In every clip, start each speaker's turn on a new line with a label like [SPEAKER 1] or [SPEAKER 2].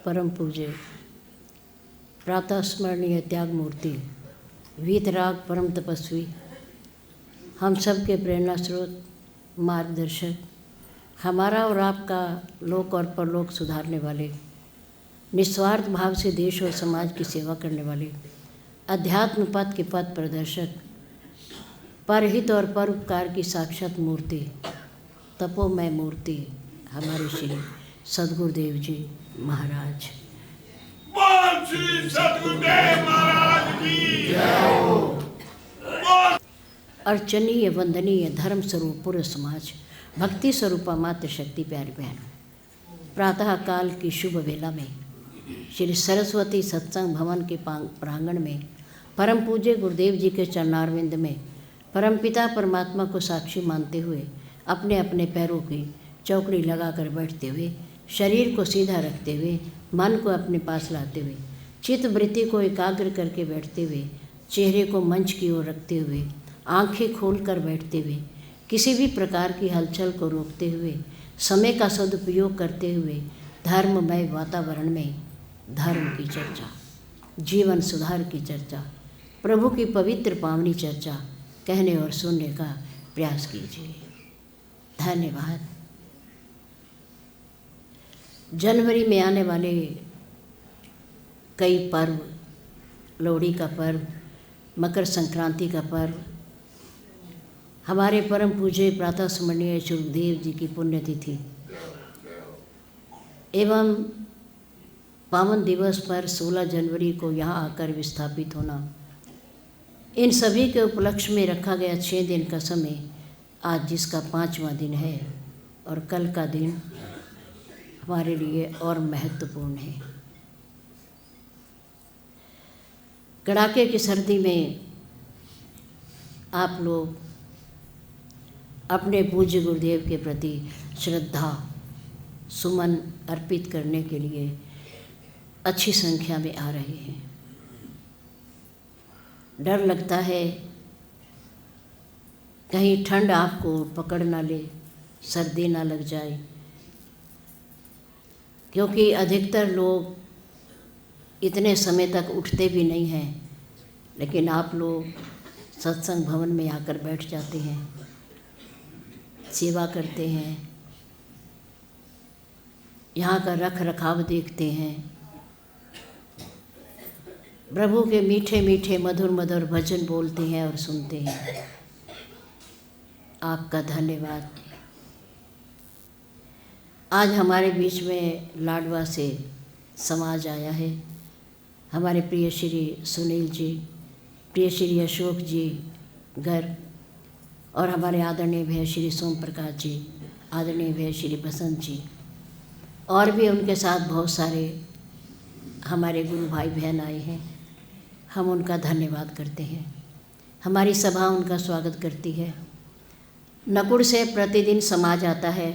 [SPEAKER 1] परम पूज्य प्रातः स्मरणीय त्याग मूर्ति वीतराग परम तपस्वी, हम सब के प्रेरणा स्रोत, मार्गदर्शक, हमारा और आपका लोक और परलोक सुधारने वाले, निस्वार्थ भाव से देश और समाज की सेवा करने वाले, अध्यात्म पथ के पथ प्रदर्शक, परहित और परोपकार की साक्षात मूर्ति, तपोमय मूर्ति हमारे श्री सद्गुरुदेव जी महाराज।
[SPEAKER 2] श्री सद्गुरुदेव महाराज की जय हो।
[SPEAKER 1] अर्चनीय वंदनीय धर्म स्वरूप पूर्ण समाज, भक्ति स्वरूपा मात्र शक्ति प्यारी बहन, प्रातः काल की शुभ वेला में श्री सरस्वती सत्संग भवन के प्रांगण में परम पूज्य गुरुदेव जी के चरणारविंद में परमपिता परमात्मा को साक्षी मानते हुए अपने अपने पैरों की चौकड़ी लगाकर बैठते हुए, शरीर को सीधा रखते हुए, मन को अपने पास लाते हुए, चित्त वृत्ति को एकाग्र करके बैठते हुए, चेहरे को मंच की ओर रखते हुए, आंखें खोलकर बैठते हुए, किसी भी प्रकार की हलचल को रोकते हुए, समय का सदुपयोग करते हुए, धर्ममय वातावरण में धर्म की चर्चा, जीवन सुधार की चर्चा, प्रभु की पवित्र पावनी चर्चा कहने और सुनने का प्रयास कीजिए। धन्यवाद। जनवरी में आने वाले कई पर्व, लोहड़ी का पर्व, मकर संक्रांति का पर्व, हमारे परम पूज्य प्रातः स्मरणीय गुरुदेव जी की पुण्यतिथि एवं पावन दिवस पर 16 जनवरी को यहाँ आकर विस्थापित होना, इन सभी के उपलक्ष्य में रखा गया 6 दिन का समय आज जिसका 5वां दिन है और कल का दिन हमारे लिए और महत्वपूर्ण है। कड़ाके की सर्दी में आप लोग अपने पूज्य गुरुदेव के प्रति श्रद्धा सुमन अर्पित करने के लिए अच्छी संख्या में आ रहे हैं। डर लगता है कहीं ठंड आपको पकड़ ना ले, सर्दी ना लग जाए, क्योंकि अधिकतर लोग इतने समय तक उठते भी नहीं हैं, लेकिन आप लोग सत्संग भवन में आकर बैठ जाते हैं, सेवा करते हैं, यहाँ का रख रखाव देखते हैं, प्रभु के मीठे मीठे मधुर मधुर भजन बोलते हैं और सुनते हैं। आपका धन्यवाद। आज हमारे बीच में लाडवा से समाज आया है। हमारे प्रिय श्री सुनील जी, प्रिय श्री अशोक जी गर्ग और हमारे आदरणीय भैया श्री सोम प्रकाश जी, आदरणीय भैया श्री बसंत जी, और भी उनके साथ बहुत सारे हमारे गुरु भाई बहन आए हैं। हम उनका धन्यवाद करते हैं। हमारी सभा उनका स्वागत करती है। नकुड़ से प्रतिदिन समाज आता है,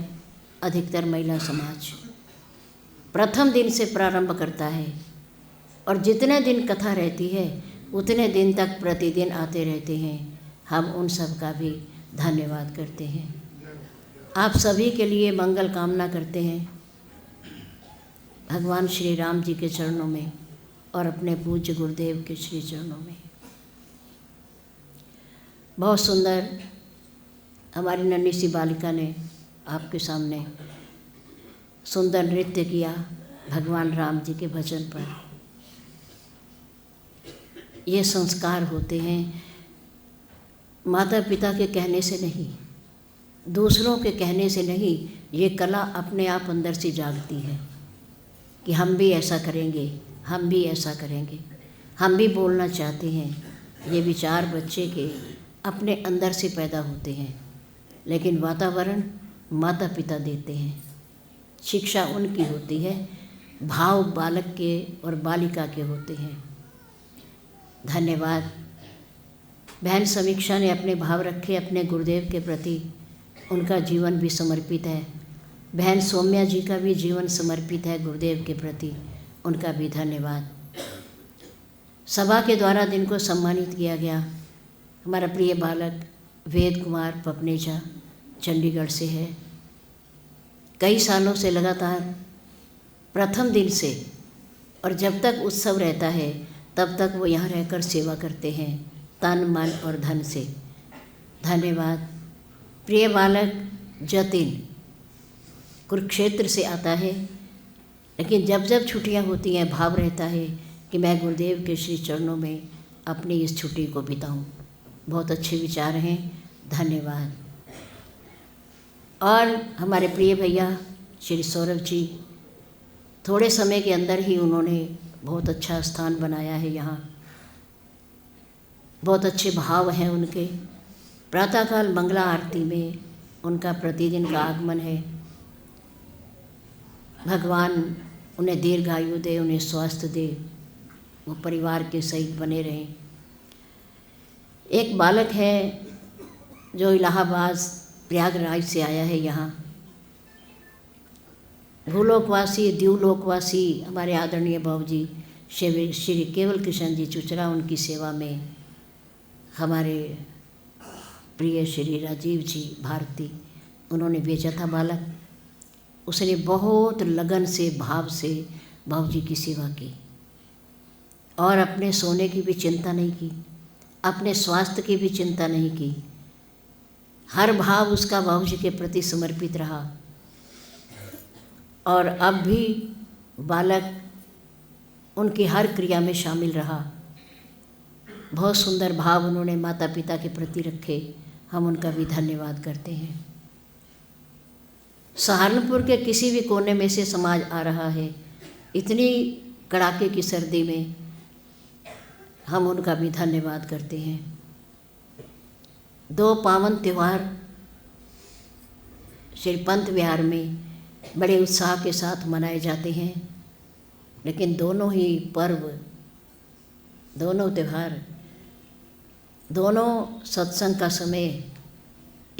[SPEAKER 1] अधिकतर महिला समाज प्रथम दिन से प्रारंभ करता है और जितने दिन कथा रहती है उतने दिन तक प्रतिदिन आते रहते हैं। हम उन सब का भी धन्यवाद करते हैं। आप सभी के लिए मंगल कामना करते हैं भगवान श्री राम जी के चरणों में और अपने पूज्य गुरुदेव के श्री चरणों में। बहुत सुंदर हमारी नन्ही सी बालिका ने आपके सामने सुंदर नृत्य किया भगवान राम जी के भजन पर। ये संस्कार होते हैं माता पिता के कहने से नहीं, दूसरों के कहने से नहीं, ये कला अपने आप अंदर से जागती है कि हम भी ऐसा करेंगे, हम भी ऐसा करेंगे, हम भी बोलना चाहते हैं। ये विचार बच्चे के अपने अंदर से पैदा होते हैं, लेकिन वातावरण माता पिता देते हैं, शिक्षा उनकी होती है, भाव बालक के और बालिका के होते हैं। धन्यवाद। बहन समीक्षा ने अपने भाव रखे अपने गुरुदेव के प्रति, उनका जीवन भी समर्पित है। बहन सौम्या जी का भी जीवन समर्पित है गुरुदेव के प्रति, उनका भी धन्यवाद। सभा के द्वारा जिनको सम्मानित किया गया, हमारा प्रिय बालक वेद कुमार पपनेजा चंडीगढ़ से है। कई सालों से लगातार प्रथम दिन से और जब तक उत्सव रहता है तब तक वो यहाँ रहकर सेवा करते हैं तन मन और धन से। धन्यवाद। प्रिय बालक जतिन कुरुक्षेत्र से आता है, लेकिन जब जब छुट्टियाँ होती हैं भाव रहता है कि मैं गुरुदेव के श्री चरणों में अपनी इस छुट्टी को बिताऊं। बहुत अच्छे विचार हैं, धन्यवाद। और हमारे प्रिय भैया श्री सौरभ जी, थोड़े समय के अंदर ही उन्होंने बहुत अच्छा स्थान बनाया है यहाँ, बहुत अच्छे भाव हैं उनके। प्रातःकाल मंगला आरती में उनका प्रतिदिन का आगमन है। भगवान उन्हें दीर्घायु दे, उन्हें स्वास्थ्य दे, वो परिवार के सहित बने रहें। एक बालक है जो इलाहाबाद प्रयागराज से आया है यहाँ। भूलोकवासी द्यूलोकवासी हमारे आदरणीय बाबूजी श्री केवल कृष्ण जी चुचरा, उनकी सेवा में हमारे प्रिय श्री राजीव जी भारती, उन्होंने भेजा था बालक। उसने बहुत लगन से भाव से बाबूजी की सेवा की और अपने सोने की भी चिंता नहीं की, अपने स्वास्थ्य की भी चिंता नहीं की। हर भाव उसका बाबूजी के प्रति समर्पित रहा और अब भी बालक उनकी हर क्रिया में शामिल रहा। बहुत सुंदर भाव उन्होंने माता पिता के प्रति रखे, हम उनका भी धन्यवाद करते हैं। सहारनपुर के किसी भी कोने में से समाज आ रहा है, इतनी कड़ाके की सर्दी में हम उनका भी धन्यवाद करते हैं। दो पावन त्यौहार श्री पंत विहार में बड़े उत्साह के साथ मनाए जाते हैं, लेकिन दोनों ही पर्व, दोनों त्यौहार, दोनों सत्संग का समय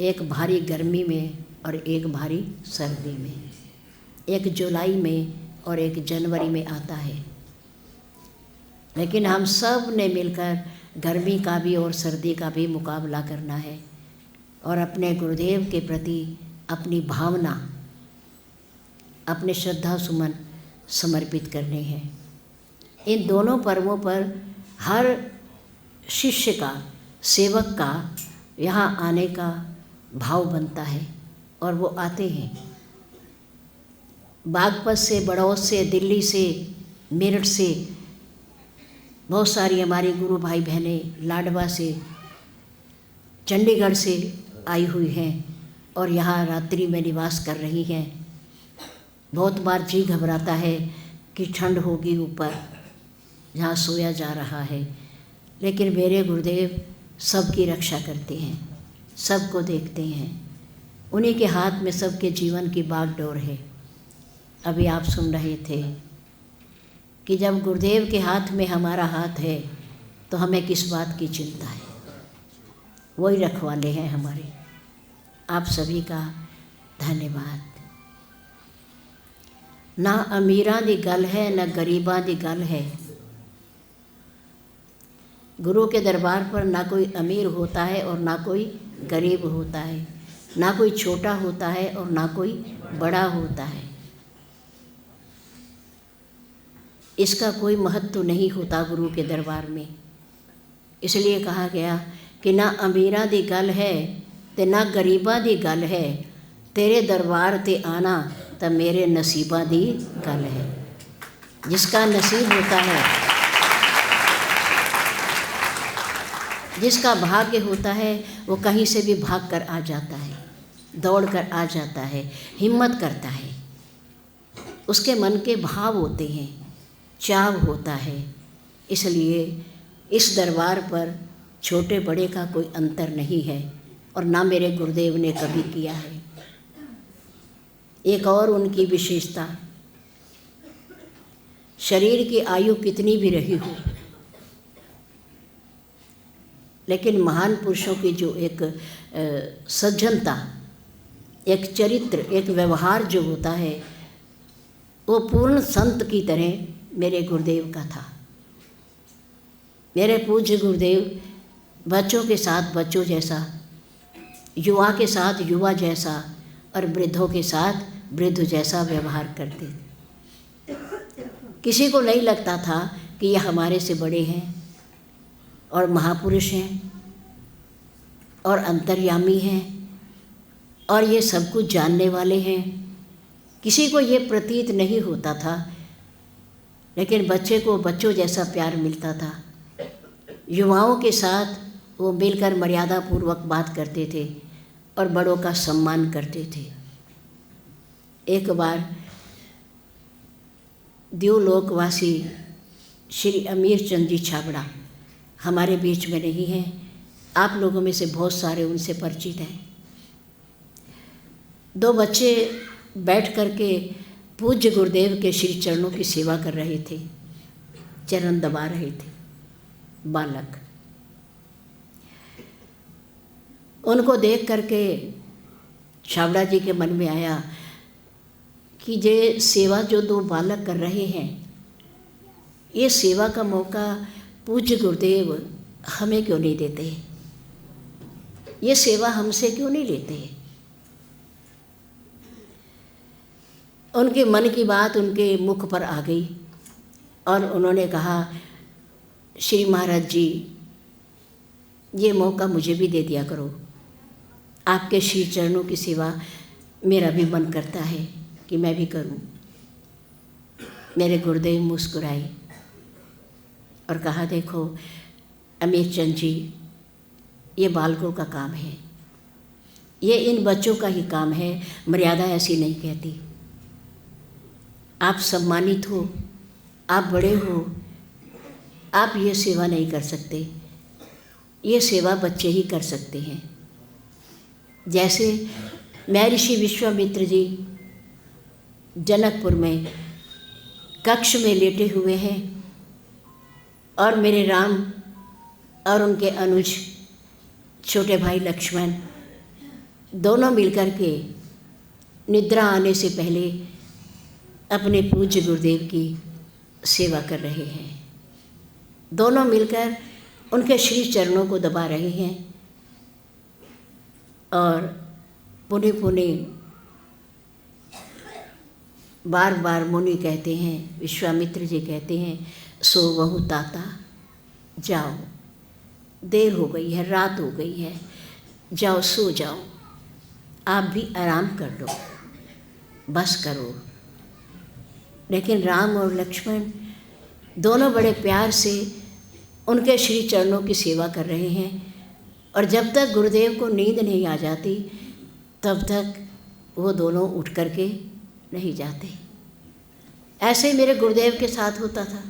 [SPEAKER 1] एक भारी गर्मी में और एक भारी सर्दी में, एक जुलाई में और एक जनवरी में आता है। लेकिन हम सब ने मिलकर गर्मी का भी और सर्दी का भी मुकाबला करना है और अपने गुरुदेव के प्रति अपनी भावना, अपने श्रद्धा सुमन समर्पित करने हैं। इन दोनों पर्वों पर हर शिष्य का, सेवक का यहाँ आने का भाव बनता है और वो आते हैं। बागपत से, बड़ौद से, दिल्ली से, मेरठ से बहुत सारी हमारी गुरु भाई बहनें, लाडवा से, चंडीगढ़ से आई हुई हैं और यहाँ रात्रि में निवास कर रही हैं। बहुत बार जी घबराता है कि ठंड होगी ऊपर जहाँ सोया जा रहा है, लेकिन मेरे गुरुदेव सबकी रक्षा करते हैं, सबको देखते हैं। उन्हीं के हाथ में सबके जीवन की बागडोर है। अभी आप सुन रहे थे कि जब गुरुदेव के हाथ में हमारा हाथ है तो हमें किस बात की चिंता है, वही रखवाले हैं हमारे। आप सभी का धन्यवाद। ना अमीरां दी गल है, ना गरीबां दी गल है। गुरु के दरबार पर ना कोई अमीर होता है और ना कोई गरीब होता है, ना कोई छोटा होता है और ना कोई बड़ा होता है। इसका कोई महत्व नहीं होता गुरु के दरबार में। इसलिए कहा गया कि ना अमीरां दी गल है ते ना गरीबां दी गल है, तेरे दरबार ते आना तो मेरे नसीबां दी गल है। जिसका नसीब होता है, जिसका भाग्य होता है, वो कहीं से भी भाग कर आ जाता है, दौड़ कर आ जाता है, हिम्मत करता है। उसके मन के भाव होते हैं, चाव होता है। इसलिए इस दरबार पर छोटे बड़े का कोई अंतर नहीं है और ना मेरे गुरुदेव ने कभी किया है। एक और उनकी विशेषता, शरीर की आयु कितनी भी रही हो, लेकिन महान पुरुषों की जो एक सज्जनता, एक चरित्र, एक व्यवहार जो होता है, वो पूर्ण संत की तरह मेरे गुरुदेव का था। मेरे पूज्य गुरुदेव बच्चों के साथ बच्चों जैसा, युवा के साथ युवा जैसा और वृद्धों के साथ वृद्ध जैसा व्यवहार करते थे। किसी को नहीं लगता था कि ये हमारे से बड़े हैं और महापुरुष हैं और अंतर्यामी हैं और ये सब कुछ जानने वाले हैं। किसी को ये प्रतीत नहीं होता था, लेकिन बच्चे को बच्चों जैसा प्यार मिलता था। युवाओं के साथ वो मिलकर मर्यादापूर्वक बात करते थे और बड़ों का सम्मान करते थे। एक बार द्यूलोकवासी श्री अमीर चंद जी छाबड़ा हमारे बीच में नहीं हैं, आप लोगों में से बहुत सारे उनसे परिचित हैं। दो बच्चे बैठ कर के पूज्य गुरुदेव के श्री चरणों की सेवा कर रहे थे, चरण दबा रहे थे, बालक। उनको देख करके छाबड़ा जी के मन में आया कि ये सेवा जो दो बालक कर रहे हैं, ये सेवा का मौका पूज्य गुरुदेव हमें क्यों नहीं देते, ये सेवा हमसे क्यों नहीं लेते। उनके मन की बात उनके मुख पर आ गई और उन्होंने कहा, श्री महाराज जी, ये मौका मुझे भी दे दिया करो। आपके श्री चरणों की सेवा मेरा भी मन करता है कि मैं भी करूं। मेरे गुरुदेव मुस्कुराए और कहा, देखो अमीर चंद जी, ये बालकों का काम है, ये इन बच्चों का ही काम है, मर्यादा ऐसी नहीं कहती। आप सम्मानित हो, आप बड़े हो, आप ये सेवा नहीं कर सकते, ये सेवा बच्चे ही कर सकते हैं। जैसे महर्षि विश्वामित्र जी जनकपुर में कक्ष में लेटे हुए हैं और मेरे राम और उनके अनुज छोटे भाई लक्ष्मण दोनों मिलकर के निद्रा आने से पहले अपने पूज्य गुरुदेव की सेवा कर रहे हैं। दोनों मिलकर उनके श्री चरणों को दबा रहे हैं और पुणे पुणे बार बार मुनि कहते हैं, विश्वामित्र जी कहते हैं, सो वहु ताता, जाओ, देर हो गई है, रात हो गई है, जाओ सो जाओ, आप भी आराम कर लो, बस करो। लेकिन राम और लक्ष्मण दोनों बड़े प्यार से उनके श्री चरणों की सेवा कर रहे हैं और जब तक गुरुदेव को नींद नहीं आ जाती तब तक वो दोनों उठ करके नहीं जाते। ऐसे मेरे गुरुदेव के साथ होता था।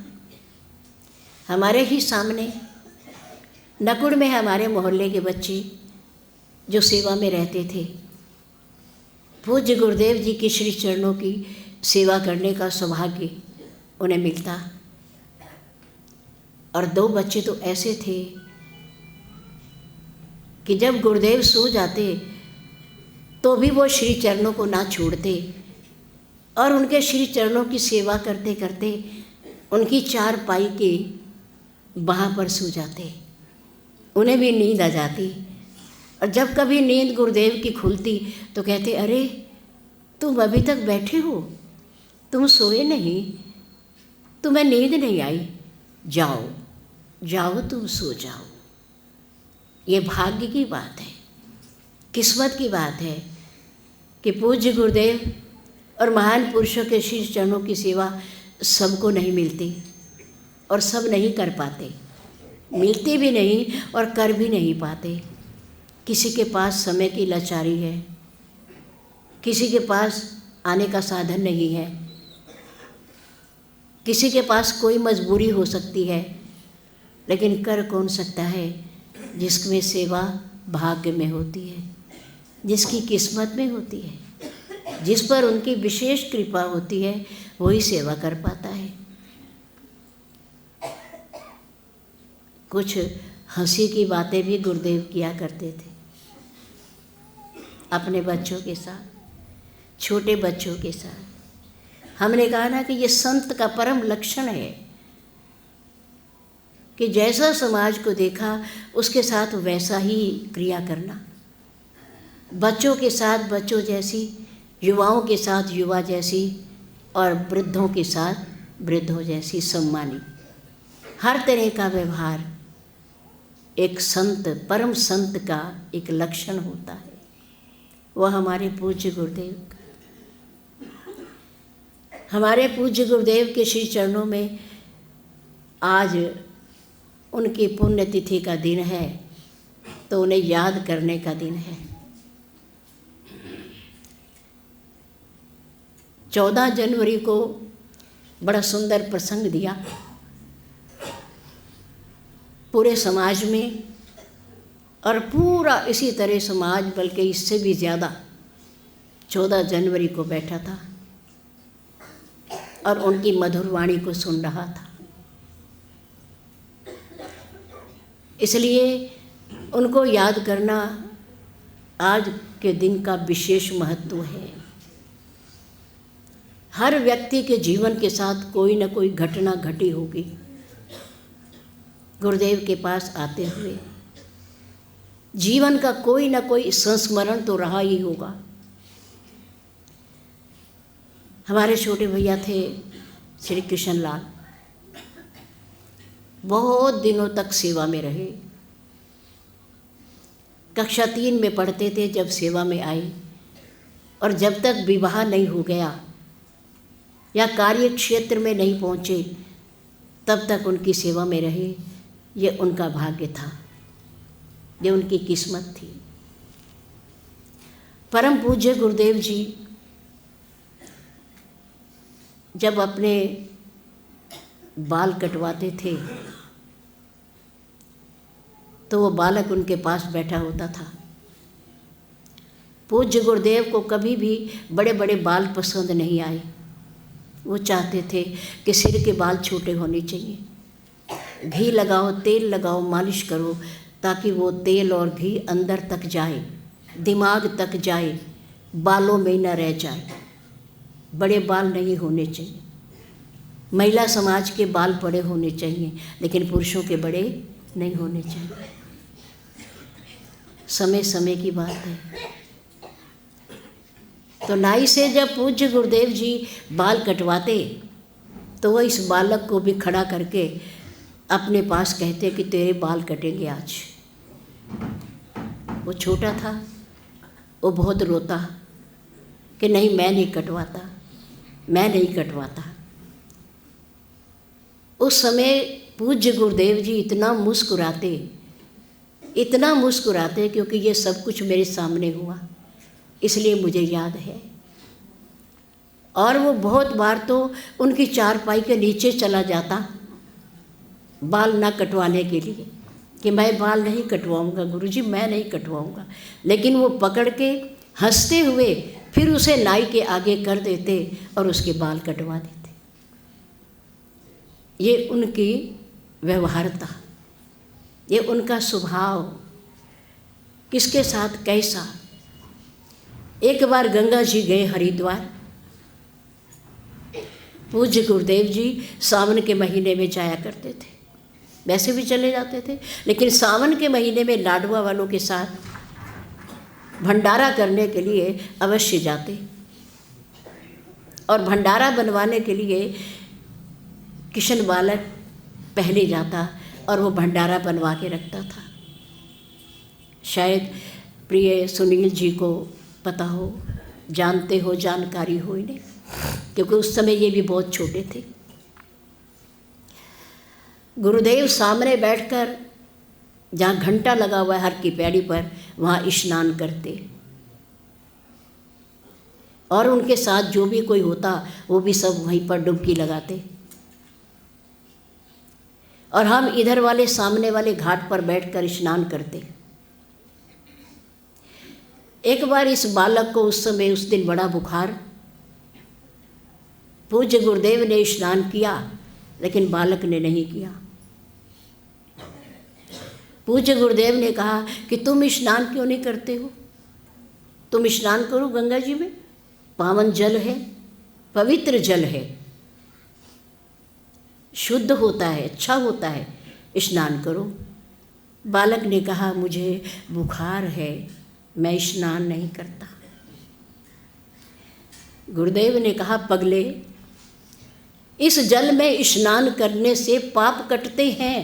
[SPEAKER 1] हमारे ही सामने नकुड़ में हमारे मोहल्ले के बच्चे जो सेवा में रहते थे, पूज्य गुरुदेव जी के श्री चरणों की सेवा करने का सौभाग्य उन्हें मिलता। और दो बच्चे तो ऐसे थे कि जब गुरुदेव सो जाते तो भी वो श्री चरणों को ना छोड़ते और उनके श्री चरणों की सेवा करते करते उनकी चार पाई के बाह पर सो जाते। उन्हें भी नींद आ जाती और जब कभी नींद गुरुदेव की खुलती तो कहते, अरे तुम अभी तक बैठे हो, तुम सोए नहीं, तुम्हें नींद नहीं आई, जाओ जाओ तुम सो जाओ। ये भाग्य की बात है, किस्मत की बात है कि पूज्य गुरुदेव और महान पुरुषों के श्री चरणों की सेवा सबको नहीं मिलती और सब नहीं कर पाते, मिलती भी नहीं और कर भी नहीं पाते। किसी के पास समय की लाचारी है, किसी के पास आने का साधन नहीं है, किसी के पास कोई मजबूरी हो सकती है, लेकिन कर कौन सकता है जिसमें सेवा भाग्य में होती है, जिसकी किस्मत में होती है, जिस पर उनकी विशेष कृपा होती है, वही सेवा कर पाता है। कुछ हंसी की बातें भी गुरुदेव किया करते थे अपने बच्चों के साथ, छोटे बच्चों के साथ। हमने कहा ना कि ये संत का परम लक्षण है कि जैसा समाज को देखा उसके साथ वैसा ही क्रिया करना। बच्चों के साथ बच्चों जैसी, युवाओं के साथ युवा जैसी और वृद्धों के साथ वृद्धों जैसी सम्मानी, हर तरह का व्यवहार एक संत, परम संत का एक लक्षण होता है। वह हमारे पूज्य गुरुदेव, हमारे पूज्य गुरुदेव के श्री चरणों में आज उनकी पुण्यतिथि का दिन है, तो उन्हें याद करने का दिन है। 14 जनवरी को बड़ा सुंदर प्रसंग दिया पूरे समाज में, और पूरा इसी तरह समाज, बल्कि इससे भी ज़्यादा 14 जनवरी को बैठा था और उनकी मधुर वाणी को सुन रहा था। इसलिए उनको याद करना आज के दिन का विशेष महत्व है। हर व्यक्ति के जीवन के साथ कोई न कोई घटना घटी होगी गुरुदेव के पास आते हुए। जीवन का कोई न कोई संस्मरण तो रहा ही होगा। हमारे छोटे भैया थे श्री कृष्ण लाल, बहुत दिनों तक सेवा में रहे। कक्षा 3 में पढ़ते थे जब सेवा में आए, और जब तक विवाह नहीं हो गया या कार्य क्षेत्र में नहीं पहुँचे तब तक उनकी सेवा में रहे। ये उनका भाग्य था, ये उनकी किस्मत थी। परम पूज्य गुरुदेव जी जब अपने बाल कटवाते थे तो वो बालक उनके पास बैठा होता था। पूज्य गुरुदेव को कभी भी बड़े बड़े बाल पसंद नहीं आए। वो चाहते थे कि सिर के बाल छोटे होने चाहिए। घी लगाओ, तेल लगाओ, मालिश करो, ताकि वो तेल और घी अंदर तक जाए, दिमाग तक जाए, बालों में न रह जाए। बड़े बाल नहीं होने चाहिए। महिला समाज के बाल बड़े होने चाहिए, लेकिन पुरुषों के बड़े नहीं होने चाहिए। समय समय की बात है। तो नाई से जब पूज्य गुरुदेव जी बाल कटवाते तो वह इस बालक को भी खड़ा करके अपने पास कहते कि तेरे बाल कटेंगे आज। वो छोटा था, वो बहुत रोता कि नहीं, मैं नहीं कटवाता, मैं नहीं कटवाता। उस समय पूज्य गुरुदेव जी इतना मुस्कुराते क्योंकि ये सब कुछ मेरे सामने हुआ, इसलिए मुझे याद है। और वो बहुत बार तो उनकी चारपाई के नीचे चला जाता बाल ना कटवाने के लिए, कि मैं बाल नहीं कटवाऊंगा गुरुजी, मैं नहीं कटवाऊंगा। लेकिन वो पकड़ के हंसते हुए फिर उसे नाई के आगे कर देते और उसके बाल कटवा देते। ये उनकी व्यवहारता, ये उनका स्वभाव किसके साथ कैसा। एक बार गंगा जी गए हरिद्वार। पूज्य गुरुदेव जी सावन के महीने में जाया करते थे, वैसे भी चले जाते थे, लेकिन सावन के महीने में लाडवा वालों के साथ भंडारा करने के लिए अवश्य जाते। और भंडारा बनवाने के लिए किशन बालक पहले जाता और वो भंडारा बनवा के रखता था। शायद प्रिय सुनील जी को पता हो, जानते हो, जानकारी हो इन्हें, क्योंकि उस समय ये भी बहुत छोटे थे। गुरुदेव सामने बैठकर, जहाँ घंटा लगा हुआ है हर की पैड़ी पर, वहाँ स्नान करते, और उनके साथ जो भी कोई होता वो भी सब वहीं पर डुबकी लगाते। और हम इधर वाले सामने वाले घाट पर बैठकर स्नान करते। एक बार इस बालक को उस दिन बड़ा बुखार। पूज्य गुरुदेव ने स्नान किया, लेकिन बालक ने नहीं किया। पूज्य गुरुदेव ने कहा कि तुम स्नान क्यों नहीं करते हो? तुम स्नान करो गंगा जी में, पावन जल है, पवित्र जल है, शुद्ध होता है, अच्छा होता है, स्नान करो। बालक ने कहा मुझे बुखार है, मैं स्नान नहीं करता। गुरुदेव ने कहा पगले, इस जल में स्नान करने से पाप कटते हैं,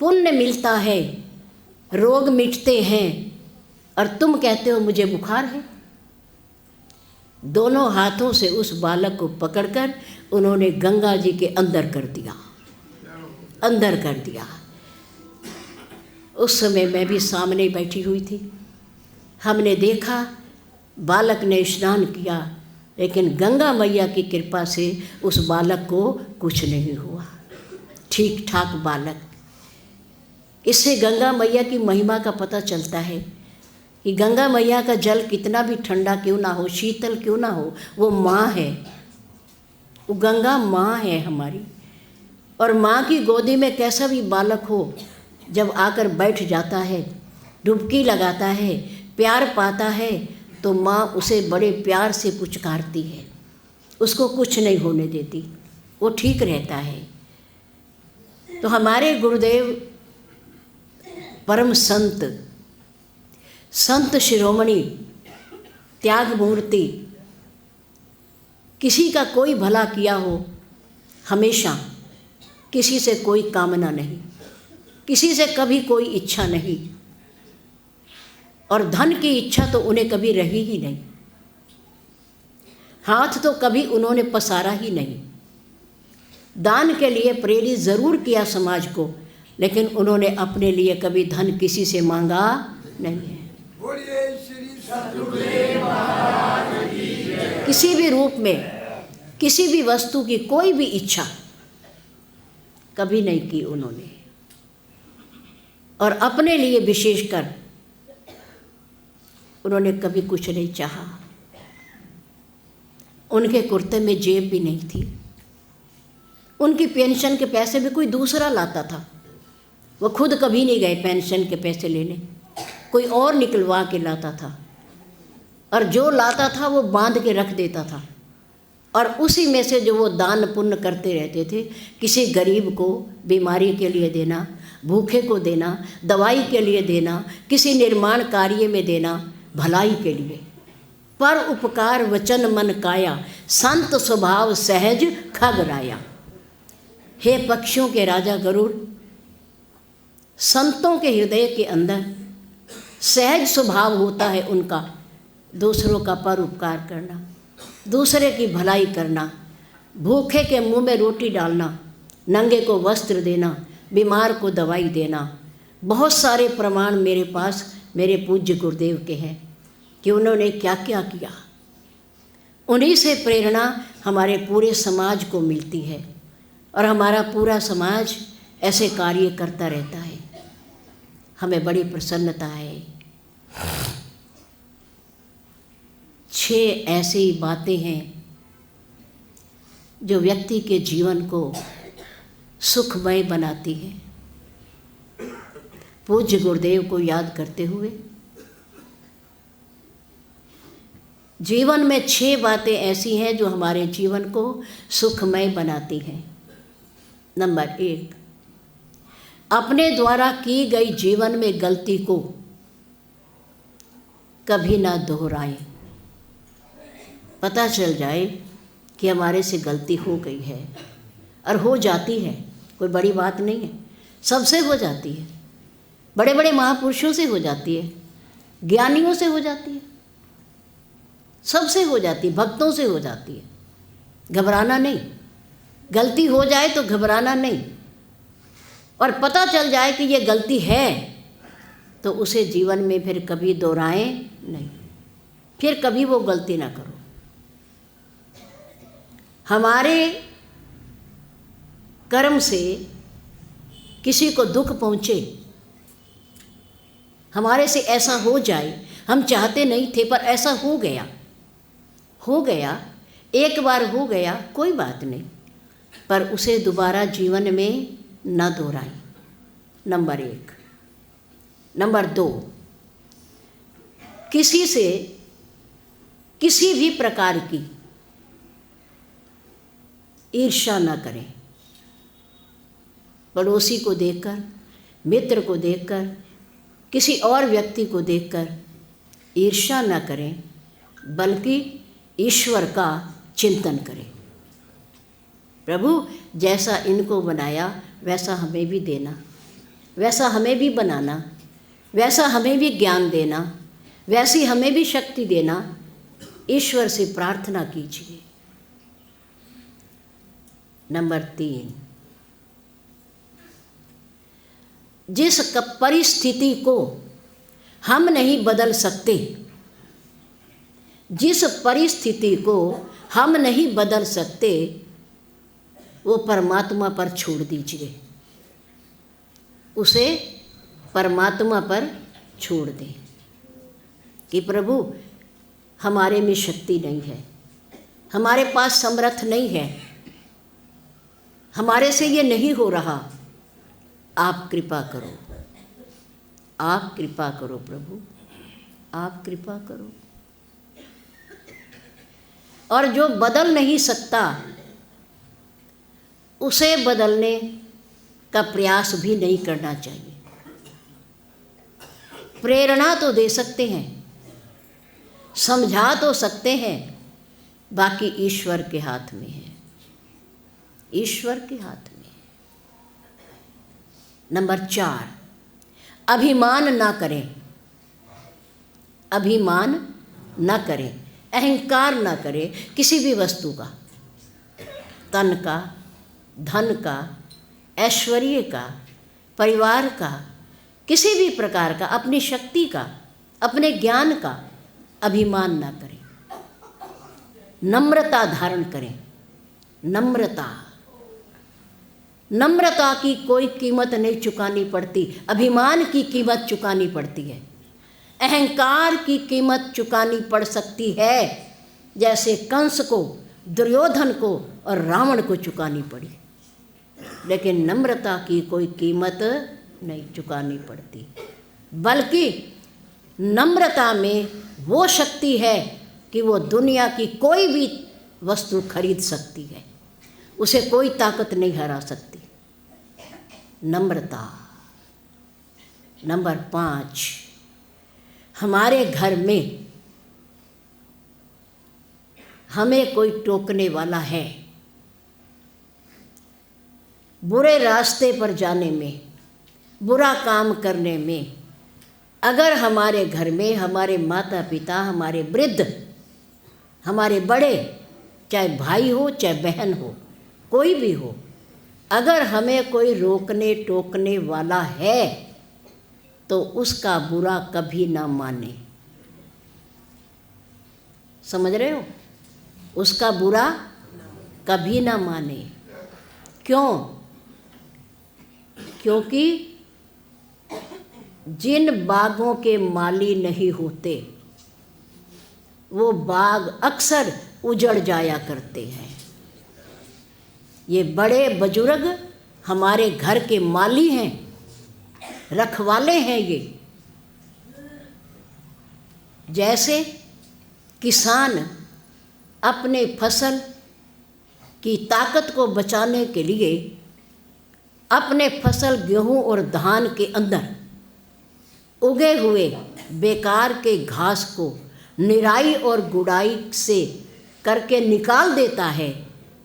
[SPEAKER 1] पुण्य मिलता है, रोग मिटते हैं, और तुम कहते हो मुझे बुखार है। दोनों हाथों से उस बालक को पकड़कर उन्होंने गंगा जी के अंदर कर दिया, अंदर कर दिया। उस समय मैं भी सामने बैठी हुई थी। हमने देखा बालक ने स्नान किया, लेकिन गंगा मैया की कृपा से उस बालक को कुछ नहीं हुआ, ठीक ठाक बालक। इससे गंगा मैया की महिमा का पता चलता है कि गंगा मैया का जल कितना भी ठंडा क्यों ना हो, शीतल क्यों ना हो, वो माँ है, वो गंगा माँ है हमारी। और माँ की गोदी में कैसा भी बालक हो, जब आकर बैठ जाता है, डुबकी लगाता है, प्यार पाता है, तो माँ उसे बड़े प्यार से पुचकारती है, उसको कुछ नहीं होने देती, वो ठीक रहता है। तो हमारे गुरुदेव परम संत शिरोमणि त्याग मूर्ति, किसी का कोई भला किया हो, हमेशा किसी से कोई कामना नहीं, किसी से कभी कोई इच्छा नहीं, और धन की इच्छा तो उन्हें कभी रही ही नहीं, हाथ तो कभी उन्होंने पसारा ही नहीं। दान के लिए प्रेरित ज़रूर किया समाज को, लेकिन उन्होंने अपने लिए कभी धन किसी से मांगा नहीं है। किसी भी रूप में, किसी भी वस्तु की कोई भी इच्छा कभी नहीं की उन्होंने, और अपने लिए विशेषकर उन्होंने कभी कुछ नहीं चाहा। उनके कुर्ते में जेब भी नहीं थी, उनकी पेंशन के पैसे भी कोई दूसरा लाता था, वो खुद कभी नहीं गए पेंशन के पैसे लेने, कोई और निकलवा के लाता था, और जो लाता था वो बांध के रख देता था, और उसी में से जो वो दान पुण्य करते रहते थे, किसी गरीब को बीमारी के लिए देना, भूखे को देना, दवाई के लिए देना, किसी निर्माण कार्य में देना, भलाई के लिए। पर उपकार वचन मन काया, संत स्वभाव सहज खगराया। हे पक्षियों के राजा गरुड़, संतों के हृदय के अंदर सहज स्वभाव होता है उनका, दूसरों का पर उपकार करना, दूसरे की भलाई करना, भूखे के मुंह में रोटी डालना, नंगे को वस्त्र देना, बीमार को दवाई देना। बहुत सारे प्रमाण मेरे पास मेरे पूज्य गुरुदेव के हैं कि उन्होंने क्या क्या किया। उन्हीं से प्रेरणा हमारे पूरे समाज को मिलती है, और हमारा पूरा समाज ऐसे कार्य करता रहता है। हमें बड़ी प्रसन्नता है। 6 ऐसी बातें हैं जो व्यक्ति के जीवन को सुखमय बनाती है। पूज्य गुरुदेव को याद करते हुए जीवन में 6 बातें ऐसी हैं जो हमारे जीवन को सुखमय बनाती हैं। नंबर 1, अपने द्वारा की गई जीवन में गलती को कभी ना दोहराएं। पता चल जाए कि हमारे से गलती हो गई है, और हो जाती है, कोई बड़ी बात नहीं है, सबसे हो जाती है, बड़े बड़े महापुरुषों से हो जाती है, ज्ञानियों से हो जाती है, सबसे हो जाती है, भक्तों से हो जाती है। घबराना नहीं, गलती हो जाए तो घबराना नहीं, और पता चल जाए कि ये गलती है तो उसे जीवन में फिर कभी दोहराएं नहीं, फिर कभी वो गलती ना करो। हमारे कर्म से किसी को दुख पहुँचे, हमारे से ऐसा हो जाए, हम चाहते नहीं थे पर ऐसा हो गया, एक बार हो गया, कोई बात नहीं, पर उसे दोबारा जीवन में न दोहराएं। नंबर 1। नंबर 2, किसी से किसी भी प्रकार की ईर्ष्या न करें। पड़ोसी को देखकर, मित्र को देखकर, किसी और व्यक्ति को देखकर ईर्ष्या न करें, बल्कि ईश्वर का चिंतन करें। प्रभु जैसा इनको बनाया वैसा हमें भी देना, वैसा हमें भी बनाना, वैसा हमें भी ज्ञान देना, वैसी हमें भी शक्ति देना। ईश्वर से प्रार्थना कीजिए। नंबर 3, जिस परिस्थिति को हम नहीं बदल सकते, जिस परिस्थिति को हम नहीं बदल सकते, वो परमात्मा पर छोड़ दीजिए, उसे परमात्मा पर छोड़ दें कि प्रभु हमारे में शक्ति नहीं है, हमारे पास समर्थ नहीं है, हमारे से ये नहीं हो रहा, आप कृपा करो, आप कृपा करो प्रभु, आप कृपा करो। और जो बदल नहीं सकता उसे बदलने का प्रयास भी नहीं करना चाहिए। प्रेरणा तो दे सकते हैं, समझा तो सकते हैं, बाकी ईश्वर के हाथ में है, ईश्वर के हाथ में। नंबर 4, अभिमान ना करें, अभिमान ना करें, अहंकार ना करें किसी भी वस्तु का, तन का, धन का, ऐश्वर्य का, परिवार का, किसी भी प्रकार का, अपनी शक्ति का, अपने ज्ञान का अभिमान ना करें। नम्रता धारण करें, नम्रता, नम्रता की कोई कीमत नहीं चुकानी पड़ती, अभिमान की कीमत चुकानी पड़ती है। अहंकार की कीमत चुकानी पड़ सकती है, जैसे कंस को, दुर्योधन को और रावण को चुकानी पड़ी, लेकिन नम्रता की कोई कीमत नहीं चुकानी पड़ती। बल्कि नम्रता में वो शक्ति है कि वो दुनिया की कोई भी वस्तु खरीद सकती है, उसे कोई ताकत नहीं हरा सकती। नम्रता। नंबर 5, हमारे घर में हमें कोई टोकने वाला है, बुरे रास्ते पर जाने में, बुरा काम करने में, अगर हमारे घर में हमारे माता पिता, हमारे वृद्ध, हमारे बड़े, चाहे भाई हो चाहे बहन हो, कोई भी हो, अगर हमें कोई रोकने टोकने वाला है तो उसका बुरा कभी ना माने। समझ रहे हो? उसका बुरा कभी ना माने। क्यों? क्योंकि जिन बागों के माली नहीं होते वो बाग अक्सर उजड़ जाया करते हैं। ये बड़े बुजुर्ग हमारे घर के माली हैं, रखवाले हैं। ये जैसे किसान अपने फसल की ताकत को बचाने के लिए अपने फसल गेहूं और धान के अंदर उगे हुए बेकार के घास को निराई और गुड़ाई से करके निकाल देता है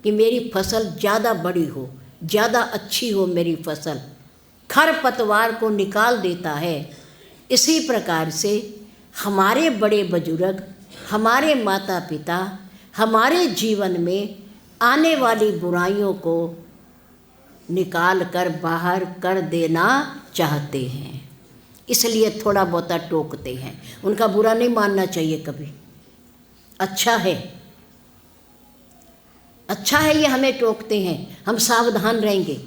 [SPEAKER 1] कि मेरी फसल ज़्यादा बड़ी हो, ज़्यादा अच्छी हो मेरी फसल, खरपतवार को निकाल देता है। इसी प्रकार से हमारे बड़े बुजुर्ग, हमारे माता पिता हमारे जीवन में आने वाली बुराइयों को निकाल कर बाहर कर देना चाहते हैं, इसलिए थोड़ा बहुता टोकते हैं। उनका बुरा नहीं मानना चाहिए कभी। अच्छा है, अच्छा है ये हमें टोकते हैं, हम सावधान रहेंगे,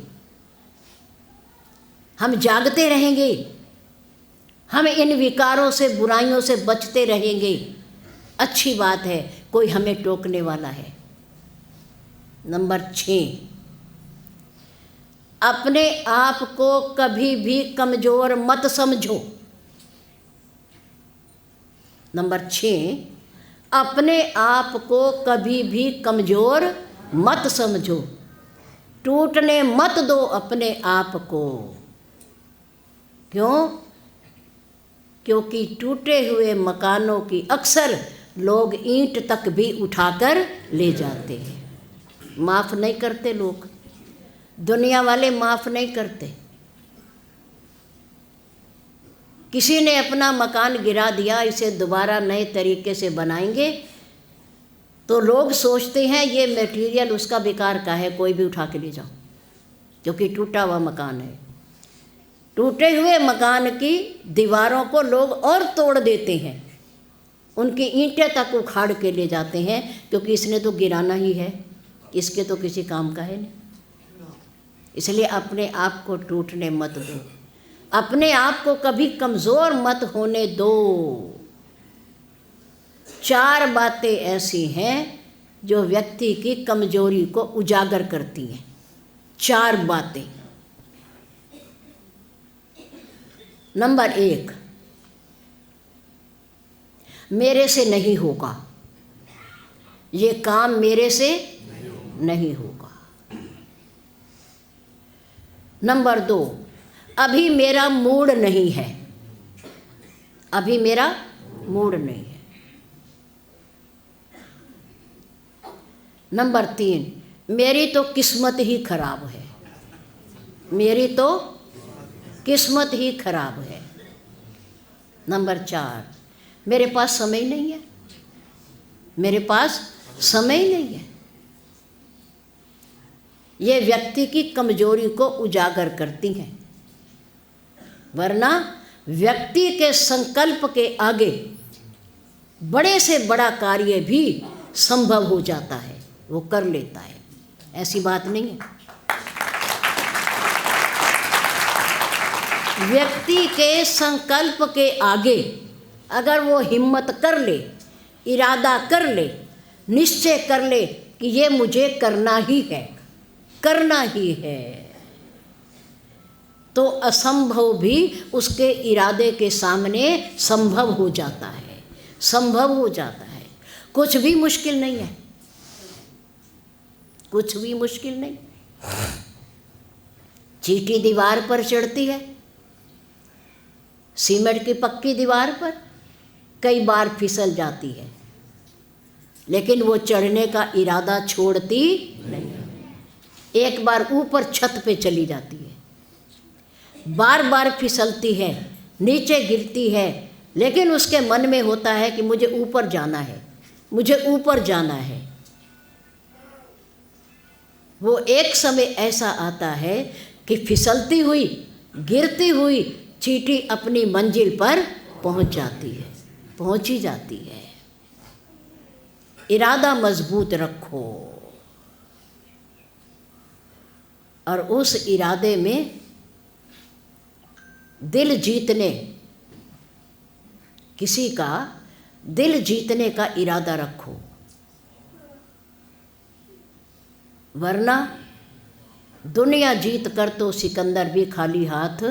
[SPEAKER 1] हम जागते रहेंगे, हम इन विकारों से, बुराइयों से बचते रहेंगे। अच्छी बात है, कोई हमें टोकने वाला है। नंबर 6, अपने आप को कभी भी कमज़ोर मत समझो। नंबर 6, अपने आप को कभी भी कमज़ोर मत समझो, टूटने मत दो अपने आप को। क्यों? क्योंकि टूटे हुए मकानों की अक्सर लोग ईंट तक भी उठाकर ले जाते हैं। माफ़ नहीं करते लोग, दुनिया वाले माफ़ नहीं करते। किसी ने अपना मकान गिरा दिया, इसे दोबारा नए तरीके से बनाएंगे तो लोग सोचते हैं ये मटेरियल उसका बेकार का है, कोई भी उठा के ले जाओ, क्योंकि टूटा हुआ मकान है। टूटे हुए मकान की दीवारों को लोग और तोड़ देते हैं, उनकी ईंटें तक उखाड़ के ले जाते हैं, क्योंकि इसने तो गिराना ही है, इसके तो किसी काम का है नहीं। इसलिए अपने आप को टूटने मत दो, अपने आप को कभी कमज़ोर मत होने दो। 4 बातें ऐसी हैं जो व्यक्ति की कमजोरी को उजागर करती हैं। 4 बातें। नंबर 1, मेरे से नहीं होगा, ये काम मेरे से नहीं होगा। नंबर 2, अभी मेरा मूड नहीं है, अभी मेरा मूड नहीं है। नंबर 3, मेरी तो किस्मत ही खराब है, मेरी तो किस्मत ही खराब है। नंबर 4, मेरे पास समय नहीं है, मेरे पास समय नहीं है। ये व्यक्ति की कमजोरी को उजागर करती हैं, वरना व्यक्ति के संकल्प के आगे बड़े से बड़ा कार्य भी संभव हो जाता है, वो कर लेता है, ऐसी बात नहीं है। व्यक्ति के संकल्प के आगे अगर वो हिम्मत कर ले, इरादा कर ले, निश्चय कर ले कि ये मुझे करना ही है, करना ही है, तो असंभव भी उसके इरादे के सामने संभव हो जाता है, संभव हो जाता है। कुछ भी मुश्किल नहीं है, कुछ भी मुश्किल नहीं। चींटी दीवार पर चढ़ती है, सीमेंट की पक्की दीवार पर कई बार फिसल जाती है, लेकिन वो चढ़ने का इरादा छोड़ती नहीं। एक बार ऊपर छत पे चली जाती है, बार बार फिसलती है, नीचे गिरती है, लेकिन उसके मन में होता है कि मुझे ऊपर जाना है, मुझे ऊपर जाना है। वो एक समय ऐसा आता है कि फिसलती हुई, गिरती हुई चींटी अपनी मंजिल पर पहुंच जाती है, पहुंच ही जाती है। इरादा मजबूत रखो और उस इरादे में दिल जीतने, किसी का दिल जीतने का इरादा रखो, वरना दुनिया जीत कर तो सिकंदर भी खाली हाथ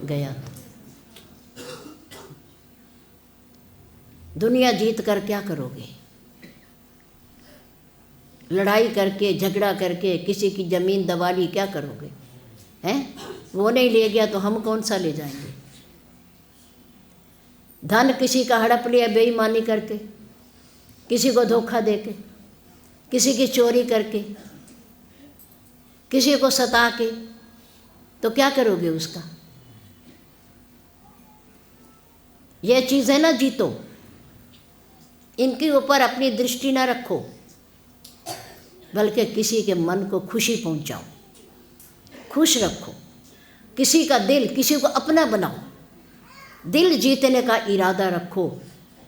[SPEAKER 1] गया था। दुनिया जीत कर क्या करोगे? लड़ाई करके, झगड़ा करके, किसी की ज़मीन दबा ली, क्या करोगे? हैं? वो नहीं ले गया तो हम कौन सा ले जाएंगे? धन किसी का हड़प लिया बेईमानी करके, किसी को धोखा देके, किसी की चोरी करके, किसी को सता के, तो क्या करोगे उसका? ये चीज़ें ना जीतो, इनके ऊपर अपनी दृष्टि ना रखो, बल्कि किसी के मन को खुशी पहुंचाओ, खुश रखो, किसी का दिल, किसी को अपना बनाओ, दिल जीतने का इरादा रखो,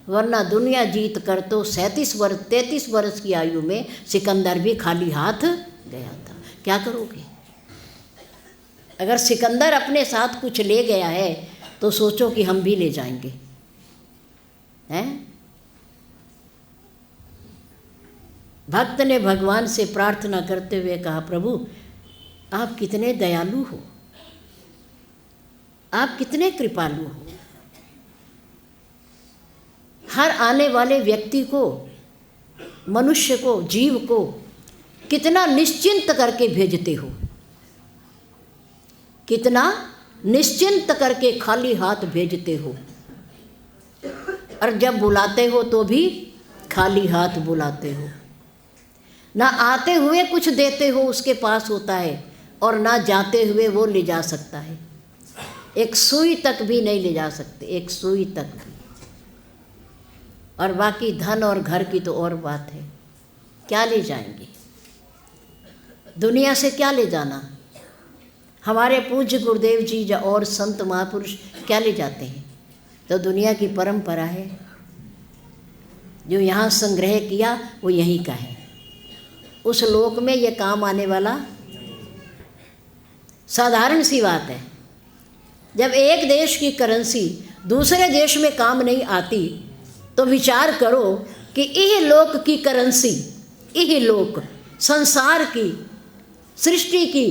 [SPEAKER 1] वरना दुनिया जीत कर तो 33 वर्ष की आयु में सिकंदर भी खाली हाथ गया था। क्या करोगे? अगर सिकंदर अपने साथ कुछ ले गया है तो सोचो कि हम भी ले जाएंगे, हैं? भक्त ने भगवान से प्रार्थना करते हुए कहा, प्रभु आप कितने दयालु हो, आप कितने कृपालु हो, हर आने वाले व्यक्ति को, मनुष्य को, जीव को कितना निश्चिंत करके भेजते हो, कितना निश्चिंत करके खाली हाथ भेजते हो, और जब बुलाते हो तो भी खाली हाथ बुलाते हो। ना आते हुए कुछ देते हो उसके पास होता है, और ना जाते हुए वो ले जा सकता है। एक सुई तक भी नहीं ले जा सकते, एक सुई तक भी। और बाकी धन और घर की तो और बात है, क्या ले जाएंगे? दुनिया से क्या ले जाना? हमारे पूज्य गुरुदेव जी या और संत महापुरुष क्या ले जाते हैं? तो दुनिया की परंपरा है, जो यहाँ संग्रह किया वो यहीं का है, उस लोक में ये काम आने वाला साधारण सी बात है। जब एक देश की करेंसी दूसरे देश में काम नहीं आती तो विचार करो कि इह लोक की करेंसी, इह लोक संसार की सृष्टि की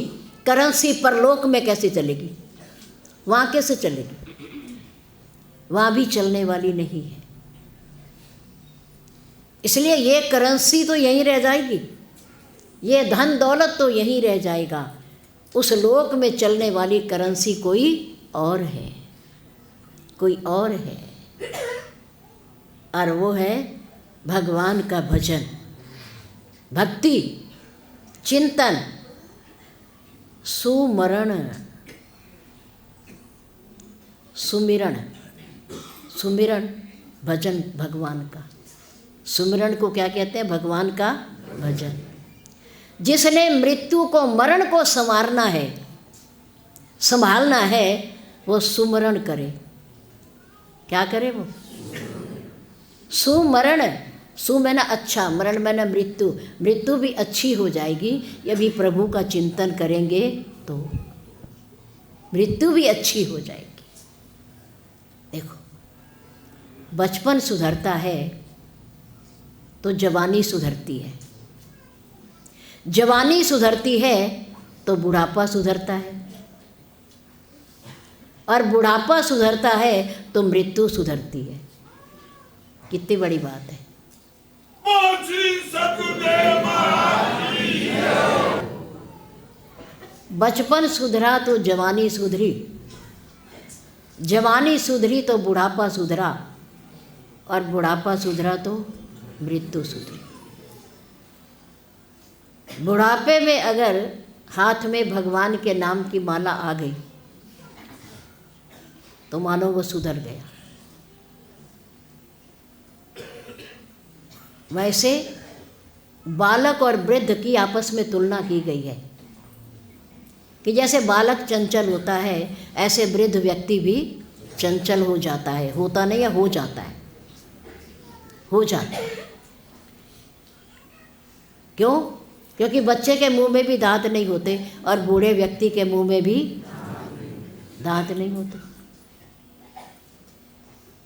[SPEAKER 1] करेंसी परलोक में कैसे चलेगी? वहाँ कैसे चलेगी? वहाँ भी चलने वाली नहीं है। इसलिए ये करेंसी तो यहीं रह जाएगी, ये धन दौलत तो यहीं रह जाएगा। उस लोक में चलने वाली करेंसी कोई और है, कोई और है, और वो है भगवान का भजन, भक्ति, चिंतन, सुमरण, सुमिरण, सुमिरण, भजन भगवान का। सुमिरण को क्या कहते हैं? भगवान का भजन। जिसने मृत्यु को, मरण को संवारना है, संभालना है, वो सुमरण करे। क्या करे वो? सुमरण। सु मैंने अच्छा, मरण मैंने मृत्यु। मृत्यु भी अच्छी हो जाएगी यदि प्रभु का चिंतन करेंगे तो मृत्यु भी अच्छी हो जाएगी। देखो, बचपन सुधरता है तो जवानी सुधरती है, जवानी सुधरती है तो बुढ़ापा सुधरता है, और बुढ़ापा सुधरता है तो मृत्यु सुधरती है। कितनी बड़ी बात है। बचपन सुधरा तो जवानी सुधरी, जवानी सुधरी तो बुढ़ापा सुधरा, और बुढ़ापा सुधरा तो मृत्यु सुधरी। बुढ़ापे में अगर हाथ में भगवान के नाम की माला आ गई तो मानो वो सुधर गया। वैसे बालक और वृद्ध की आपस में तुलना की गई है कि जैसे बालक चंचल होता है ऐसे वृद्ध व्यक्ति भी चंचल हो जाता है। होता नहीं है, हो जाता है, हो जाता है। क्यों? क्योंकि बच्चे के मुंह में भी दांत नहीं होते और बूढ़े व्यक्ति के मुंह में भी दांत नहीं होते।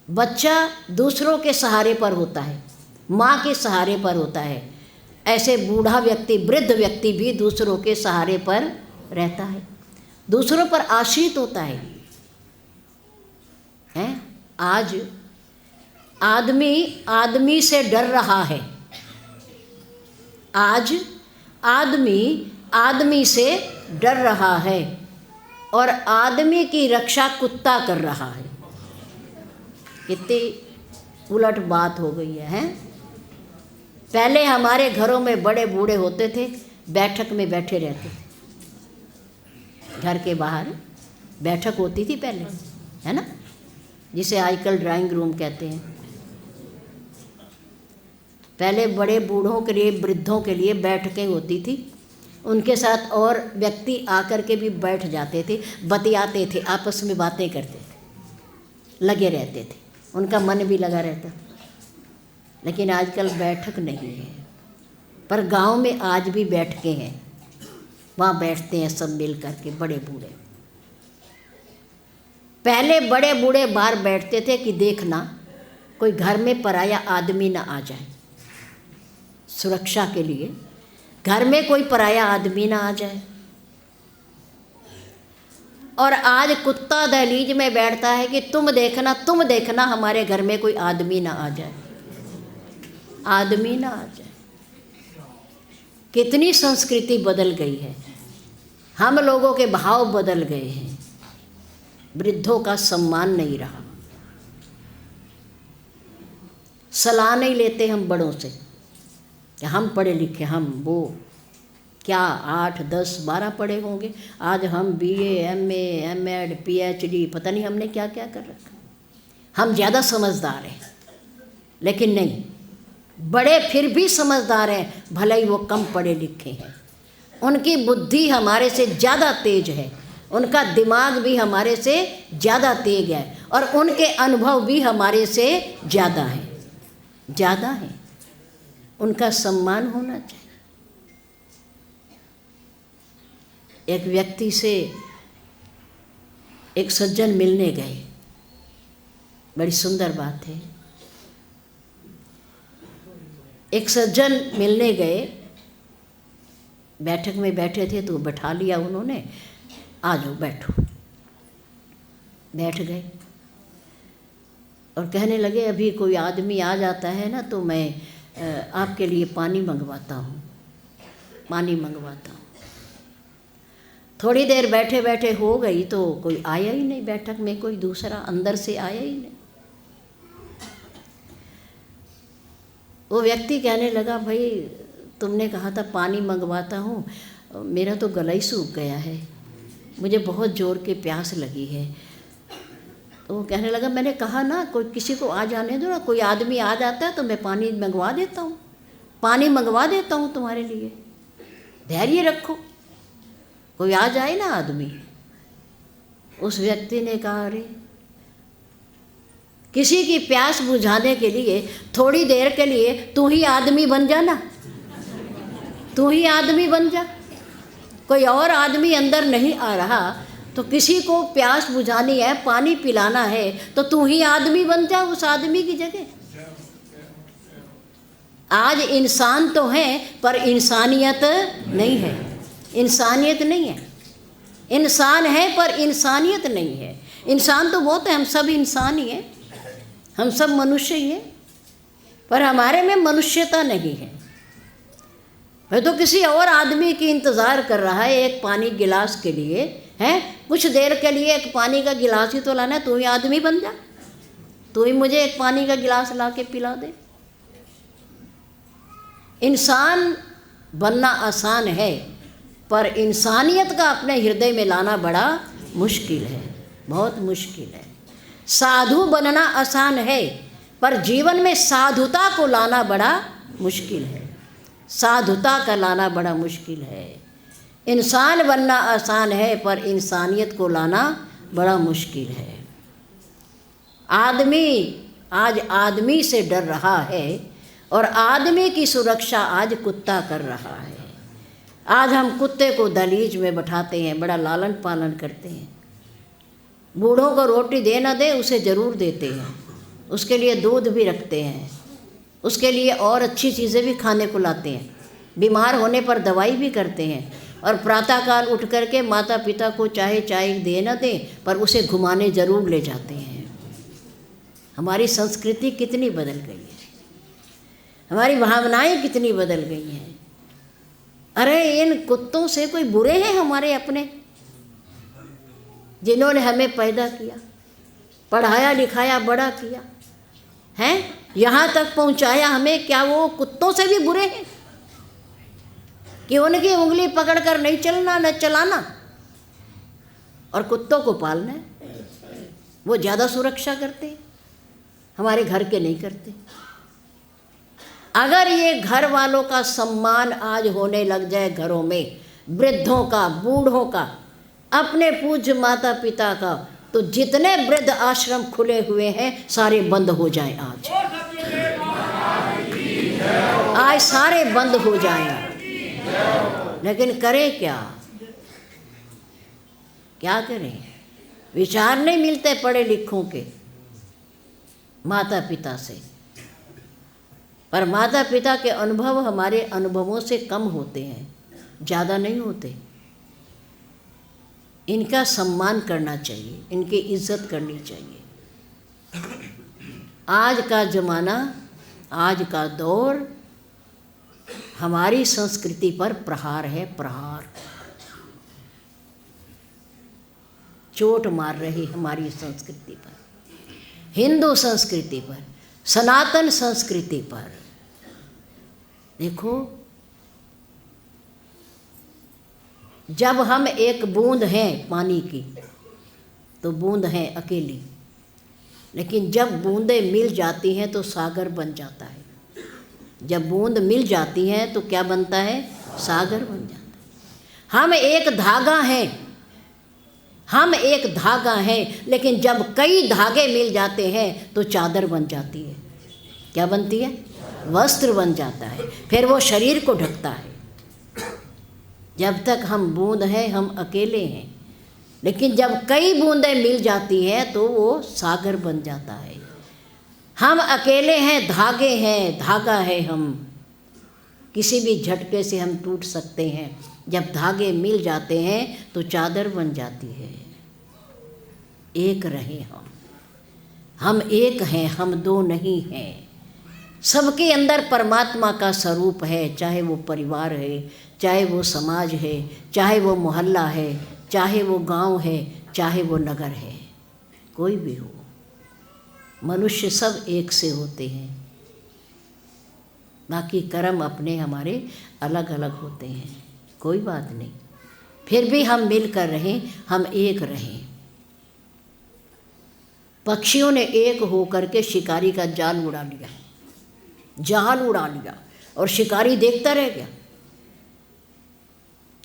[SPEAKER 1] बच्चा दूसरों के सहारे पर होता है, माँ के सहारे पर होता है। ऐसे बूढ़ा व्यक्ति, वृद्ध व्यक्ति भी दूसरों के सहारे पर रहता है, दूसरों पर आश्रित होता है। हैं? आज आदमी से डर रहा है, आज आदमी से डर रहा है, और आदमी की रक्षा कुत्ता कर रहा है। कितनी उलट बात हो गई है। पहले हमारे घरों में बड़े बूढ़े होते थे, बैठक में बैठे रहते थे, घर के बाहर बैठक होती थी पहले, है ना, जिसे आजकल ड्राइंग रूम कहते हैं। पहले बड़े बूढ़ों के लिए, वृद्धों के लिए बैठकें होती थी, उनके साथ और व्यक्ति आकर के भी बैठ जाते थे, बतियाते थे, आपस में बातें करते थे, लगे रहते थे, उनका मन भी लगा रहता। लेकिन आजकल बैठक नहीं है, पर गांव में आज भी बैठकें हैं, वहाँ बैठते हैं सब मिल करके बड़े बूढ़े। पहले बड़े बूढ़े बाहर बैठते थे कि देखना कोई घर में पराया आदमी ना आ जाए, सुरक्षा के लिए घर में कोई पराया आदमी ना आ जाए। और आज कुत्ता दहलीज में बैठता है कि तुम देखना हमारे घर में कोई आदमी ना आ जाए, आदमी ना आ जाए। कितनी संस्कृति बदल गई है, हम लोगों के भाव बदल गए हैं, वृद्धों का सम्मान नहीं रहा, सलाह नहीं लेते हम बड़ों से, कि हम पढ़े लिखे, हम वो क्या 8, 10, 12 पढ़े होंगे, आज हम BA, MA, MEd, PhD, पता नहीं हमने क्या क्या कर रखा। हम ज़्यादा समझदार हैं, लेकिन नहीं, बड़े फिर भी समझदार हैं, भले ही वो कम पढ़े लिखे हैं। उनकी बुद्धि हमारे से ज़्यादा तेज है, उनका दिमाग भी हमारे से ज़्यादा तेज है, और उनके अनुभव भी हमारे से ज़्यादा है। उनका सम्मान होना चाहिए। एक व्यक्ति से एक सज्जन मिलने गए, बड़ी सुंदर बात है। एक सज्जन मिलने गए, बैठक में बैठे थे तो बैठा लिया उन्होंने, आ जाओ बैठो। बैठ गए और कहने लगे, अभी कोई आदमी आ जाता है ना तो मैं आपके लिए पानी मंगवाता हूँ। थोड़ी देर बैठे बैठे हो गई तो कोई आया ही नहीं बैठक में, कोई दूसरा अंदर से आया ही नहीं। वो व्यक्ति कहने लगा, भाई तुमने कहा था पानी मंगवाता हूँ, मेरा तो गला ही सूख गया है, मुझे बहुत ज़ोर के प्यास लगी है। तो वो कहने लगा, मैंने कहा ना कोई किसी को आ जाने दो ना, कोई आदमी आ जाता है तो मैं पानी मंगवा देता हूँ तुम्हारे लिए, धैर्य रखो, कोई आ जाए ना आदमी। उस व्यक्ति ने कहा, अरे किसी की प्यास बुझाने के लिए थोड़ी देर के लिए तू ही आदमी बन जा ना, तू ही आदमी बन जा। कोई और आदमी अंदर नहीं आ रहा तो किसी को प्यास बुझानी है, पानी पिलाना है, तो तू ही आदमी बन जा उस आदमी की जगह। आज इंसान तो है पर इंसानियत नहीं है, इंसानियत नहीं है। इंसान है पर इंसानियत नहीं है। इंसान तो बहुत है, हम सब इंसान ही हैं, हम सब मनुष्य ही हैं, पर हमारे में मनुष्यता नहीं है। वह तो किसी और आदमी की इंतज़ार कर रहा है एक पानी गिलास के लिए, हैं, कुछ देर के लिए एक पानी का गिलास ही तो लाना है, तू ही आदमी बन जा, तू ही मुझे एक पानी का गिलास ला के पिला दे। इंसान बनना आसान है पर इंसानियत का अपने हृदय में लाना बड़ा मुश्किल है, बहुत मुश्किल है। साधु बनना आसान है पर जीवन में साधुता को लाना बड़ा मुश्किल है, साधुता का लाना बड़ा मुश्किल है। इंसान बनना आसान है पर इंसानियत को लाना बड़ा मुश्किल है। आदमी आज आदमी से डर रहा है और आदमी की सुरक्षा आज कुत्ता कर रहा है। आज हम कुत्ते को दहलीज में बैठाते हैं, बड़ा लालन पालन करते हैं, बूढ़ों को रोटी दे ना दे उसे ज़रूर देते हैं, उसके लिए दूध भी रखते हैं, उसके लिए और अच्छी चीज़ें भी खाने को लाते हैं, बीमार होने पर दवाई भी करते हैं, और प्रातःकाल उठ करके माता पिता को चाहे चाय दे ना दें पर उसे घुमाने ज़रूर ले जाते हैं। हमारी संस्कृति कितनी बदल गई है, हमारी भावनाएं कितनी बदल गई हैं। अरे इन कुत्तों से कोई बुरे हैं हमारे अपने, जिन्होंने हमें पैदा किया, पढ़ाया लिखाया, बड़ा किया हैं, यहाँ तक पहुँचाया हमें, क्या वो कुत्तों से भी बुरे हैं कि उनकी उंगली पकड़कर नहीं चलना न चलाना और कुत्तों को पालना है? वो ज़्यादा सुरक्षा करते हैं, हमारे घर के नहीं करते। अगर ये घर वालों का सम्मान आज होने लग जाए घरों में, वृद्धों का, बूढ़ों का, अपने पूज्य माता पिता का, तो जितने वृद्ध आश्रम खुले हुए हैं सारे बंद हो जाएं। आज सारे बंद हो जाएं। लेकिन करें क्या, क्या करें? विचार नहीं मिलते पढ़े लिखों के माता पिता से, पर माता पिता के अनुभव हमारे अनुभवों से कम होते हैं, ज़्यादा नहीं होते। इनका सम्मान करना चाहिए, इनकी इज्जत करनी चाहिए। आज का ज़माना, आज का दौर हमारी संस्कृति पर प्रहार है, प्रहार, चोट मार रही हमारी संस्कृति पर, हिंदू संस्कृति पर, सनातन संस्कृति पर। देखो, जब हम एक बूंद हैं पानी की तो बूंद हैं अकेली, लेकिन जब बूंदें मिल जाती हैं तो सागर बन जाता है। जब बूंद मिल जाती हैं तो क्या बनता है? सागर बन जाता है। हम एक धागा हैं, हम एक धागा हैं, लेकिन जब कई धागे मिल जाते हैं तो चादर बन जाती है। क्या बनती है? वस्त्र बन जाता है, फिर वो शरीर को ढकता है। जब तक हम बूंद हैं हम अकेले हैं, लेकिन जब कई बूंदें मिल जाती हैं तो वो सागर बन जाता है। हम अकेले हैं, धागे हैं, धागा है हम, किसी भी झटके से हम टूट सकते हैं। जब धागे मिल जाते हैं तो चादर बन जाती है। एक रहे हम एक हैं, हम दो नहीं हैं। सबके अंदर परमात्मा का स्वरूप है, चाहे वो परिवार है, चाहे वो समाज है, चाहे वो मोहल्ला है, चाहे वो गांव है, चाहे वो नगर है, कोई भी हो, मनुष्य सब एक से होते हैं। बाकी कर्म अपने हमारे अलग अलग होते हैं, कोई बात नहीं, फिर भी हम मिल कर रहें, हम एक रहें। पक्षियों ने एक होकर के शिकारी का जाल उड़ा लिया, जाल उड़ा लिया, और शिकारी देखता रह गया।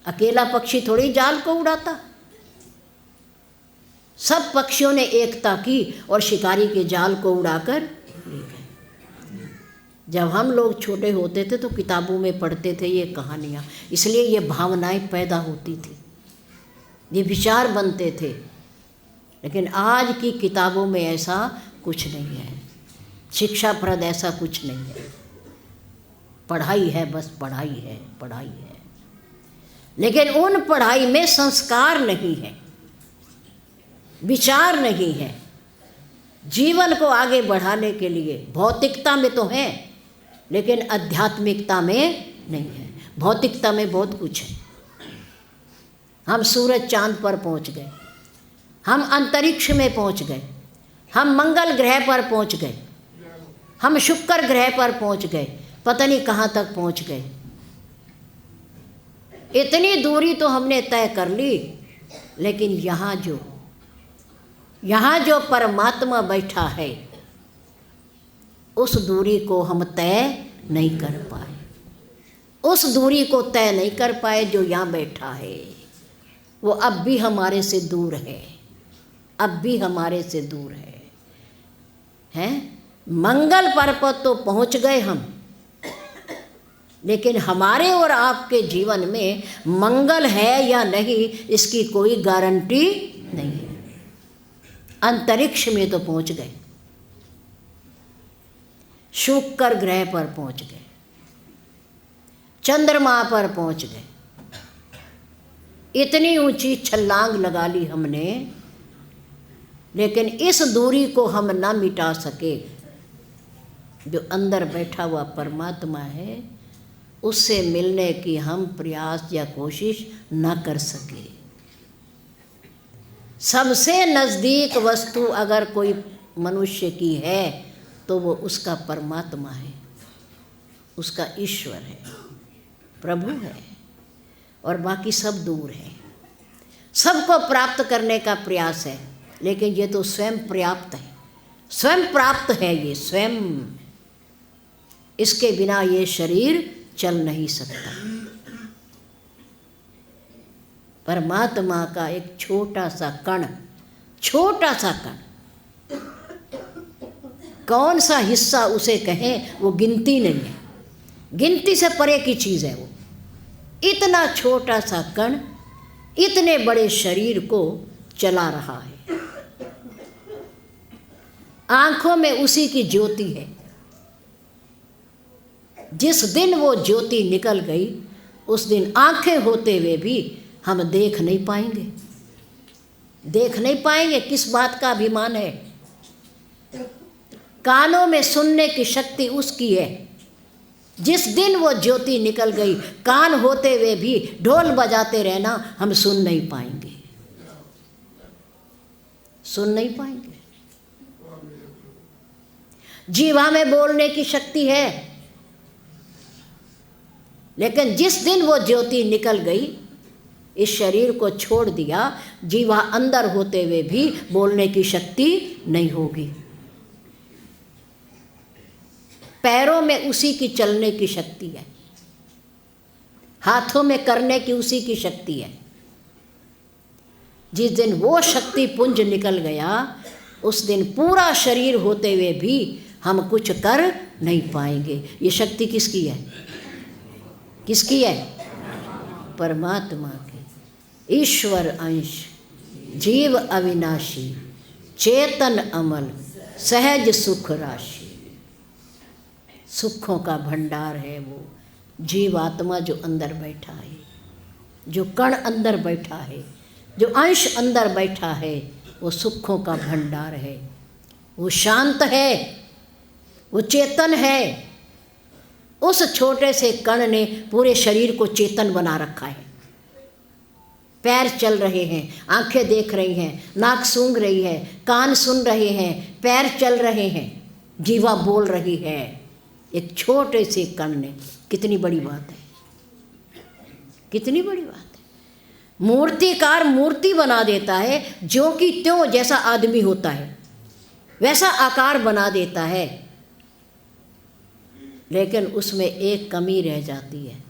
[SPEAKER 1] अकेला पक्षी थोड़ी जाल को उड़ाता। सब पक्षियों ने एकता की और शिकारी के जाल को उड़ाकर ले गए। जब हम लोग छोटे होते थे तो किताबों में पढ़ते थे ये कहानियाँ, इसलिए ये भावनाएं पैदा होती थी, ये विचार बनते थे। लेकिन आज की किताबों में ऐसा कुछ नहीं है, शिक्षाप्रद ऐसा कुछ नहीं है। पढ़ाई है, बस पढ़ाई है, पढ़ाई है, लेकिन उन पढ़ाई में संस्कार नहीं है, विचार नहीं है। जीवन को आगे बढ़ाने के लिए भौतिकता में तो है, लेकिन आध्यात्मिकता में नहीं है। भौतिकता में बहुत कुछ है। हम सूरज चांद पर पहुंच गए, हम अंतरिक्ष में पहुंच गए, हम मंगल ग्रह पर पहुंच गए, हम शुक्र ग्रह पर पहुंच गए, पता नहीं कहाँ तक पहुंच गए। इतनी दूरी तो हमने तय कर ली, लेकिन यहाँ जो परमात्मा बैठा है उस दूरी को हम तय नहीं कर पाए, उस दूरी को तय नहीं कर पाए। जो यहाँ बैठा है वो अब भी हमारे से दूर है, अब भी हमारे से दूर है। हैं? मंगल पर्वत तो पहुँच गए हम, लेकिन हमारे और आपके जीवन में मंगल है या नहीं इसकी कोई गारंटी नहीं है। अंतरिक्ष में तो पहुंच गए, शुक्र ग्रह पर पहुंच गए, चंद्रमा पर पहुंच गए, इतनी ऊंची छलांग लगा ली हमने, लेकिन इस दूरी को हम ना मिटा सके। जो अंदर बैठा हुआ परमात्मा है उससे मिलने की हम प्रयास या कोशिश न कर सके। सबसे नज़दीक वस्तु अगर कोई मनुष्य की है तो वो उसका परमात्मा है, उसका ईश्वर है, प्रभु है, और बाकी सब दूर है। सबको प्राप्त करने का प्रयास है, लेकिन ये तो स्वयं पर्याप्त है, स्वयं प्राप्त है ये स्वयं। इसके बिना ये शरीर चल नहीं सकता। परमात्मा का एक छोटा सा कण, छोटा सा कण, कौन सा हिस्सा उसे कहें वो गिनती नहीं है, गिनती से परे की चीज़ है वो। इतना छोटा सा कण इतने बड़े शरीर को चला रहा है। आँखों में उसी की ज्योति है। जिस दिन वो ज्योति निकल गई उस दिन आंखें होते हुए भी हम देख नहीं पाएंगे, देख नहीं पाएंगे। किस बात का अभिमान है? कानों में सुनने की शक्ति उसकी है। जिस दिन वो ज्योति निकल गई, कान होते हुए भी ढोल बजाते रहना हम सुन नहीं पाएंगे, सुन नहीं पाएंगे। जीवा में बोलने की शक्ति है, लेकिन जिस दिन वो ज्योति निकल गई, इस शरीर को छोड़ दिया, जीवा अंदर होते हुए भी बोलने की शक्ति नहीं होगी। पैरों में उसी की चलने की शक्ति है, हाथों में करने की उसी की शक्ति है। जिस दिन वो शक्ति पुंज निकल गया, उस दिन पूरा शरीर होते हुए भी हम कुछ कर नहीं पाएंगे। ये शक्ति किसकी है? किसकी है? परमात्मा की। ईश्वर अंश, जीव अविनाशी, चेतन अमल, सहज सुख राशि। सुखों का भंडार है वो जीवात्मा जो अंदर बैठा है, जो कण अंदर बैठा है, जो अंश अंदर बैठा है, वो सुखों का भंडार है। वो शांत है, वो चेतन है। उस छोटे से कण ने पूरे शरीर को चेतन बना रखा है। पैर चल रहे हैं, आंखें देख रही हैं, नाक सूंघ रही है, कान सुन रहे हैं, पैर चल रहे हैं, जीवा बोल रही है। एक छोटे से कण ने, कितनी बड़ी बात है, कितनी बड़ी बात है। मूर्तिकार मूर्ति बना देता है, जो कि त्यों जैसा आदमी होता है वैसा आकार बना देता है, लेकिन उसमें एक कमी रह जाती है।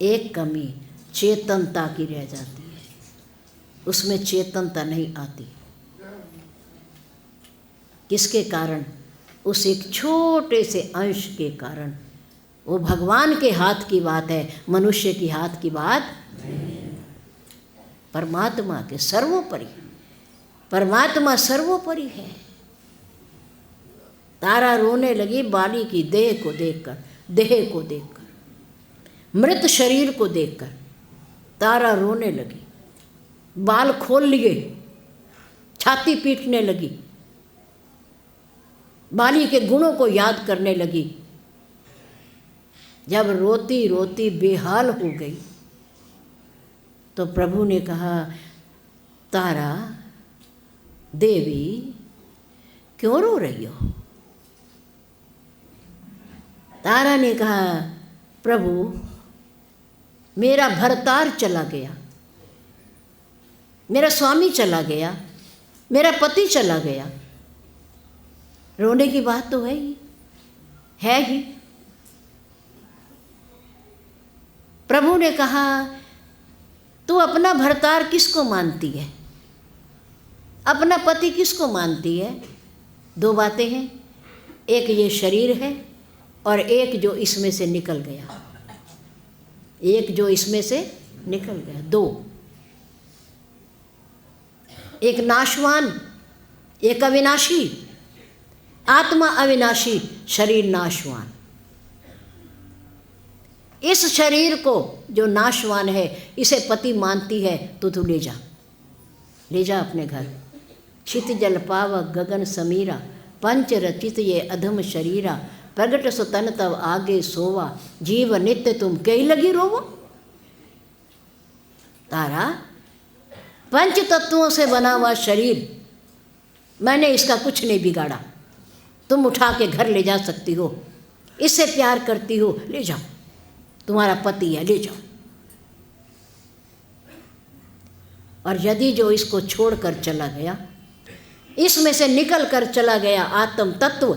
[SPEAKER 1] एक कमी चेतनता की रह जाती है, उसमें चेतनता नहीं आती। किसके कारण? उस एक छोटे से अंश के कारण। वो भगवान के हाथ की बात है, मनुष्य की हाथ की बात नहीं। परमात्मा के सर्वोपरि, परमात्मा सर्वोपरि है। तारा रोने लगी बाली की देह को देखकर, देह को देखकर, मृत शरीर को देखकर तारा रोने लगी, बाल खोल लिए, छाती पीटने लगी, बाली के गुणों को याद करने लगी। जब रोती रोती बेहाल हो गई तो प्रभु ने कहा, तारा देवी क्यों रो रही हो? तारा ने कहा, प्रभु मेरा भरतार चला गया, मेरा स्वामी चला गया, मेरा पति चला गया। रोने की बात तो है ही, है ही। प्रभु ने कहा, तू अपना भरतार किसको मानती है? अपना पति किसको मानती है? दो बातें हैं, एक ये शरीर है और एक जो इसमें से निकल गया, एक जो इसमें से निकल गया। दो, एक नाशवान, एक अविनाशी। आत्मा अविनाशी, शरीर नाशवान। इस शरीर को जो नाशवान है, इसे पति मानती है, तो तू ले जा, ले जा अपने घर। क्षित जल पावक गगन समीरा, पंच रचित ये अधम शरीरा, प्रगट सुतन तब आगे सोवा, जीव नित्य तुम कई लगी रोवो। तारा, पंच तत्वों से बना हुआ शरीर, मैंने इसका कुछ नहीं बिगाड़ा। तुम उठा के घर ले जा सकती हो, इससे प्यार करती हो, ले जाओ, तुम्हारा पति है, ले जाओ। और यदि जो इसको छोड़कर चला गया, इसमें से निकल कर चला गया आत्म तत्व,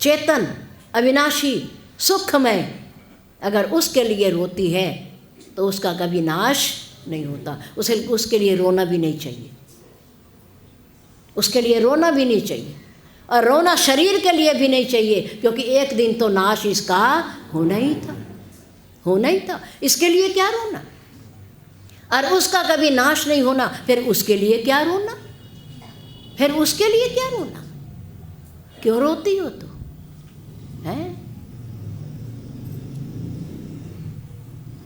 [SPEAKER 1] चेतन, अविनाशी, सुखमय, अगर उसके लिए रोती है तो उसका कभी नाश नहीं होता। उसके लिए रोना भी नहीं चाहिए, उसके लिए रोना भी नहीं चाहिए, और रोना शरीर के लिए भी नहीं चाहिए, क्योंकि एक दिन तो नाश इसका होना ही था, होना ही था। इसके लिए क्या रोना? और उसका कभी नाश नहीं होना, फिर उसके लिए क्या रोना? फिर उसके लिए क्या रोना? क्यों रोती हो तू? है?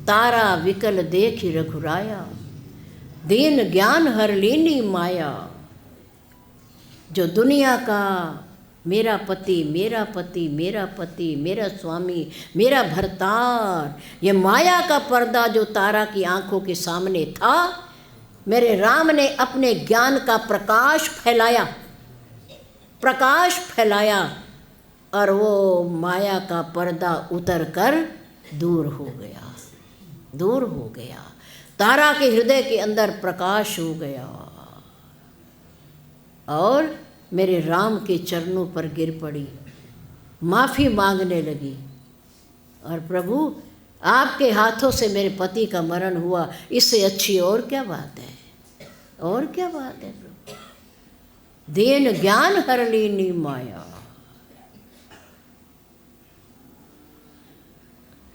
[SPEAKER 1] तारा विकल देख रघुराया, दीन ज्ञान हर लीनी माया। जो दुनिया का मेरा पति, मेरा पति, मेरा पति, मेरा स्वामी, मेरा भरतार, ये माया का पर्दा जो तारा की आंखों के सामने था, मेरे राम ने अपने ज्ञान का प्रकाश फैलाया, प्रकाश फैलाया, और वो माया का पर्दा उतर कर दूर हो गया, दूर हो गया। तारा के हृदय के अंदर प्रकाश हो गया और मेरे राम के चरणों पर गिर पड़ी, माफ़ी मांगने लगी। और प्रभु आपके हाथों से मेरे पति का मरण हुआ, इससे अच्छी और क्या बात है, और क्या बात है प्रभु। दीन ज्ञान हरलीनी माया,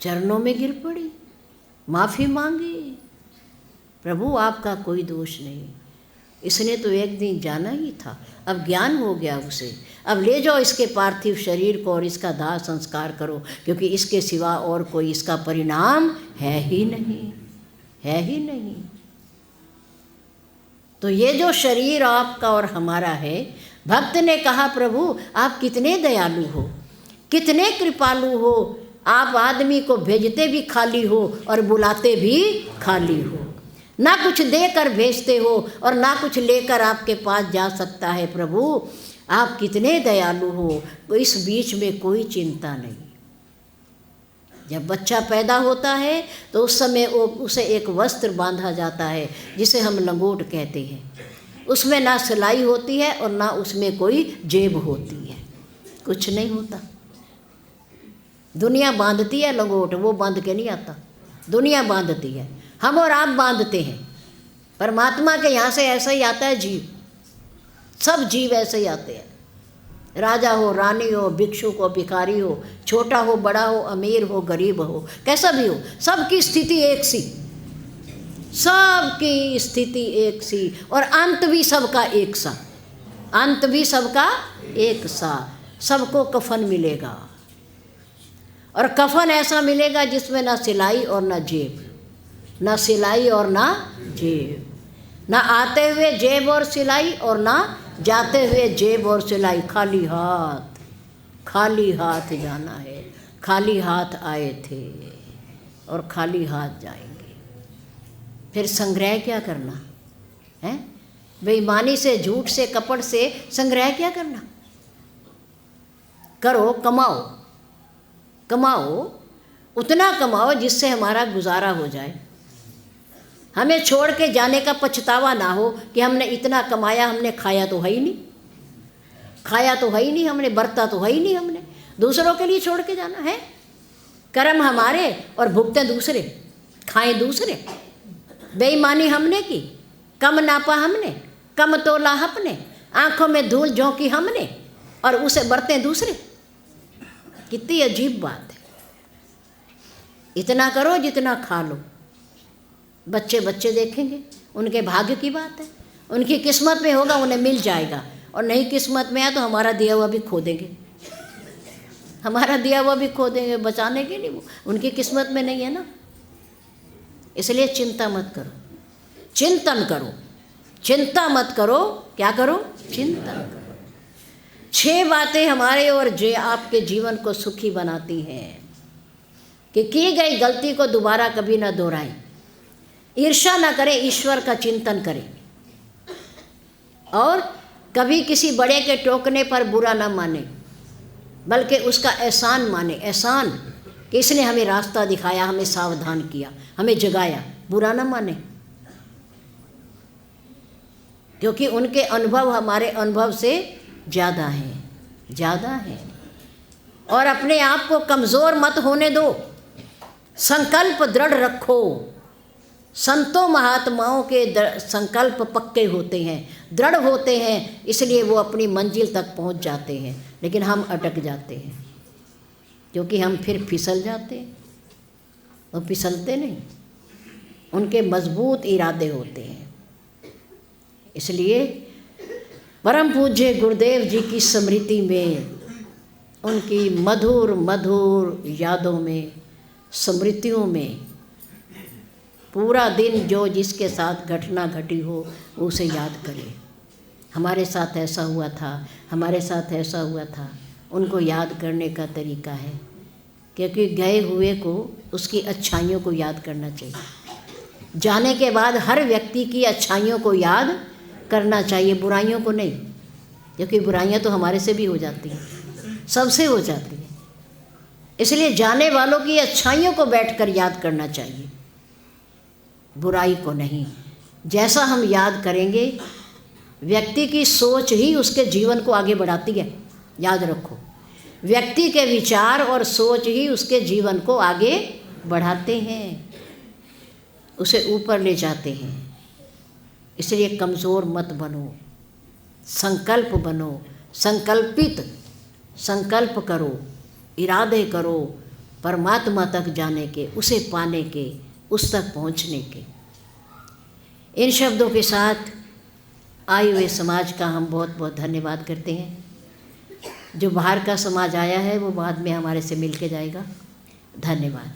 [SPEAKER 1] चरणों में गिर पड़ी, माफ़ी मांगी। प्रभु आपका कोई दोष नहीं, इसने तो एक दिन जाना ही था, अब ज्ञान हो गया उसे, अब ले जाओ इसके पार्थिव शरीर को और इसका दाह संस्कार करो, क्योंकि इसके सिवा और कोई इसका परिणाम है ही नहीं, है ही नहीं। तो ये जो शरीर आपका और हमारा है, भक्त ने कहा प्रभु आप कितने दयालु हो, कितने कृपालु हो, आप आदमी को भेजते भी खाली हो और बुलाते भी खाली हो, ना कुछ देकर भेजते हो और ना कुछ लेकर आपके पास जा सकता है। प्रभु आप कितने दयालु हो, इस बीच में कोई चिंता नहीं। जब बच्चा पैदा होता है तो उस समय उसे एक वस्त्र बांधा जाता है जिसे हम लंगोट कहते हैं, उसमें ना सिलाई होती है और ना उसमें कोई जेब होती है, कुछ नहीं होता। दुनिया बांधती है लंगोट, वो बांध के नहीं आता, दुनिया बांधती है, हम और आप बांधते हैं। परमात्मा के यहाँ से ऐसा ही आता है जीव, सब जीव ऐसे ही आते हैं, राजा हो, रानी हो, भिक्षु हो, भिखारी हो, छोटा हो, बड़ा हो, अमीर हो, गरीब हो, कैसा भी हो, सबकी स्थिति एक सी, सबकी स्थिति एक सी, और अंत भी सबका एक सा, अंत भी सबका एक सा। सबको कफन मिलेगा, और कफन ऐसा मिलेगा जिसमें ना सिलाई और ना जेब, ना सिलाई और ना जेब, ना आते हुए जेब और सिलाई और ना जाते हुए जेब और सिलाई, खाली हाथ, खाली हाथ जाना है। खाली हाथ आए थे और खाली हाथ जाएंगे। फिर संग्रह क्या करना है, बेईमानी से, झूठ से, कपट से संग्रह क्या करना। करो, कमाओ, कमाओ, उतना कमाओ जिससे हमारा गुजारा हो जाए, हमें छोड़ के जाने का पछतावा ना हो कि हमने इतना कमाया, हमने खाया तो है ही नहीं, खाया तो है ही नहीं, हमने बरता तो है ही नहीं, हमने दूसरों के लिए छोड़ के जाना है। कर्म हमारे और भुगते दूसरे, खाए दूसरे। बेईमानी हमने की, कम नापा हमने, कम तोला हमने, आंखों में धूल झोंकी हमने और उसे बरते दूसरे। कितनी अजीब बात है। इतना करो जितना खा लो, बच्चे बच्चे देखेंगे, उनके भाग्य की बात है, उनकी किस्मत में होगा उन्हें मिल जाएगा, और नहीं किस्मत में है तो हमारा दिया हुआ भी खो देंगे, हमारा दिया हुआ भी खो देंगे, बचाने के लिए वो उनकी किस्मत में नहीं है ना। इसलिए चिंता मत करो, चिंतन करो, चिंता मत करो, क्या करो, चिंतन करो। 6 बातें हमारे और जे आपके जीवन को सुखी बनाती हैं कि की गई गलती को दोबारा कभी ना दोहराएं, ईर्ष्या ना करें, ईश्वर का चिंतन करें, और कभी किसी बड़े के टोकने पर बुरा ना माने, बल्कि उसका एहसान माने। एहसान कि इसने हमें रास्ता दिखाया, हमें सावधान किया, हमें जगाया, बुरा ना माने, क्योंकि उनके अनुभव हमारे अनुभव से ज़्यादा हैं, ज़्यादा हैं। और अपने आप को कमज़ोर मत होने दो, संकल्प दृढ़ रखो। संतों महात्माओं के संकल्प पक्के होते हैं, दृढ़ होते हैं, इसलिए वो अपनी मंजिल तक पहुंच जाते हैं। लेकिन हम अटक जाते हैं, क्योंकि हम फिर फिसल जाते हैं, वो फिसलते नहीं, उनके मजबूत इरादे होते हैं। इसलिए परम पूज्य गुरुदेव जी की स्मृति में, उनकी मधुर मधुर यादों में, स्मृतियों में पूरा दिन जो जिसके साथ घटना घटी हो उसे याद करें। हमारे साथ ऐसा हुआ था, हमारे साथ ऐसा हुआ था, उनको याद करने का तरीका है, क्योंकि गए हुए को उसकी अच्छाइयों को याद करना चाहिए। जाने के बाद हर व्यक्ति की अच्छाइयों को याद करना चाहिए, बुराइयों को नहीं, क्योंकि बुराइयां तो हमारे से भी हो जाती हैं। सबसे हो जाती है। इसलिए जाने वालों की अच्छाइयों को बैठकर याद करना चाहिए, बुराई को नहीं। जैसा हम याद करेंगे, व्यक्ति की सोच ही उसके जीवन को आगे बढ़ाती है। याद रखो, व्यक्ति के विचार और सोच ही उसके जीवन को आगे बढ़ाते हैं, उसे ऊपर ले जाते हैं। इसलिए कमज़ोर मत बनो, संकल्प बनो, संकल्प करो, इरादे करो परमात्मा तक जाने के, उसे पाने के, उस तक पहुंचने के। इन शब्दों के साथ आए हुए समाज का हम बहुत बहुत धन्यवाद करते हैं। जो बाहर का समाज आया है वो बाद में हमारे से मिल के जाएगा। धन्यवाद।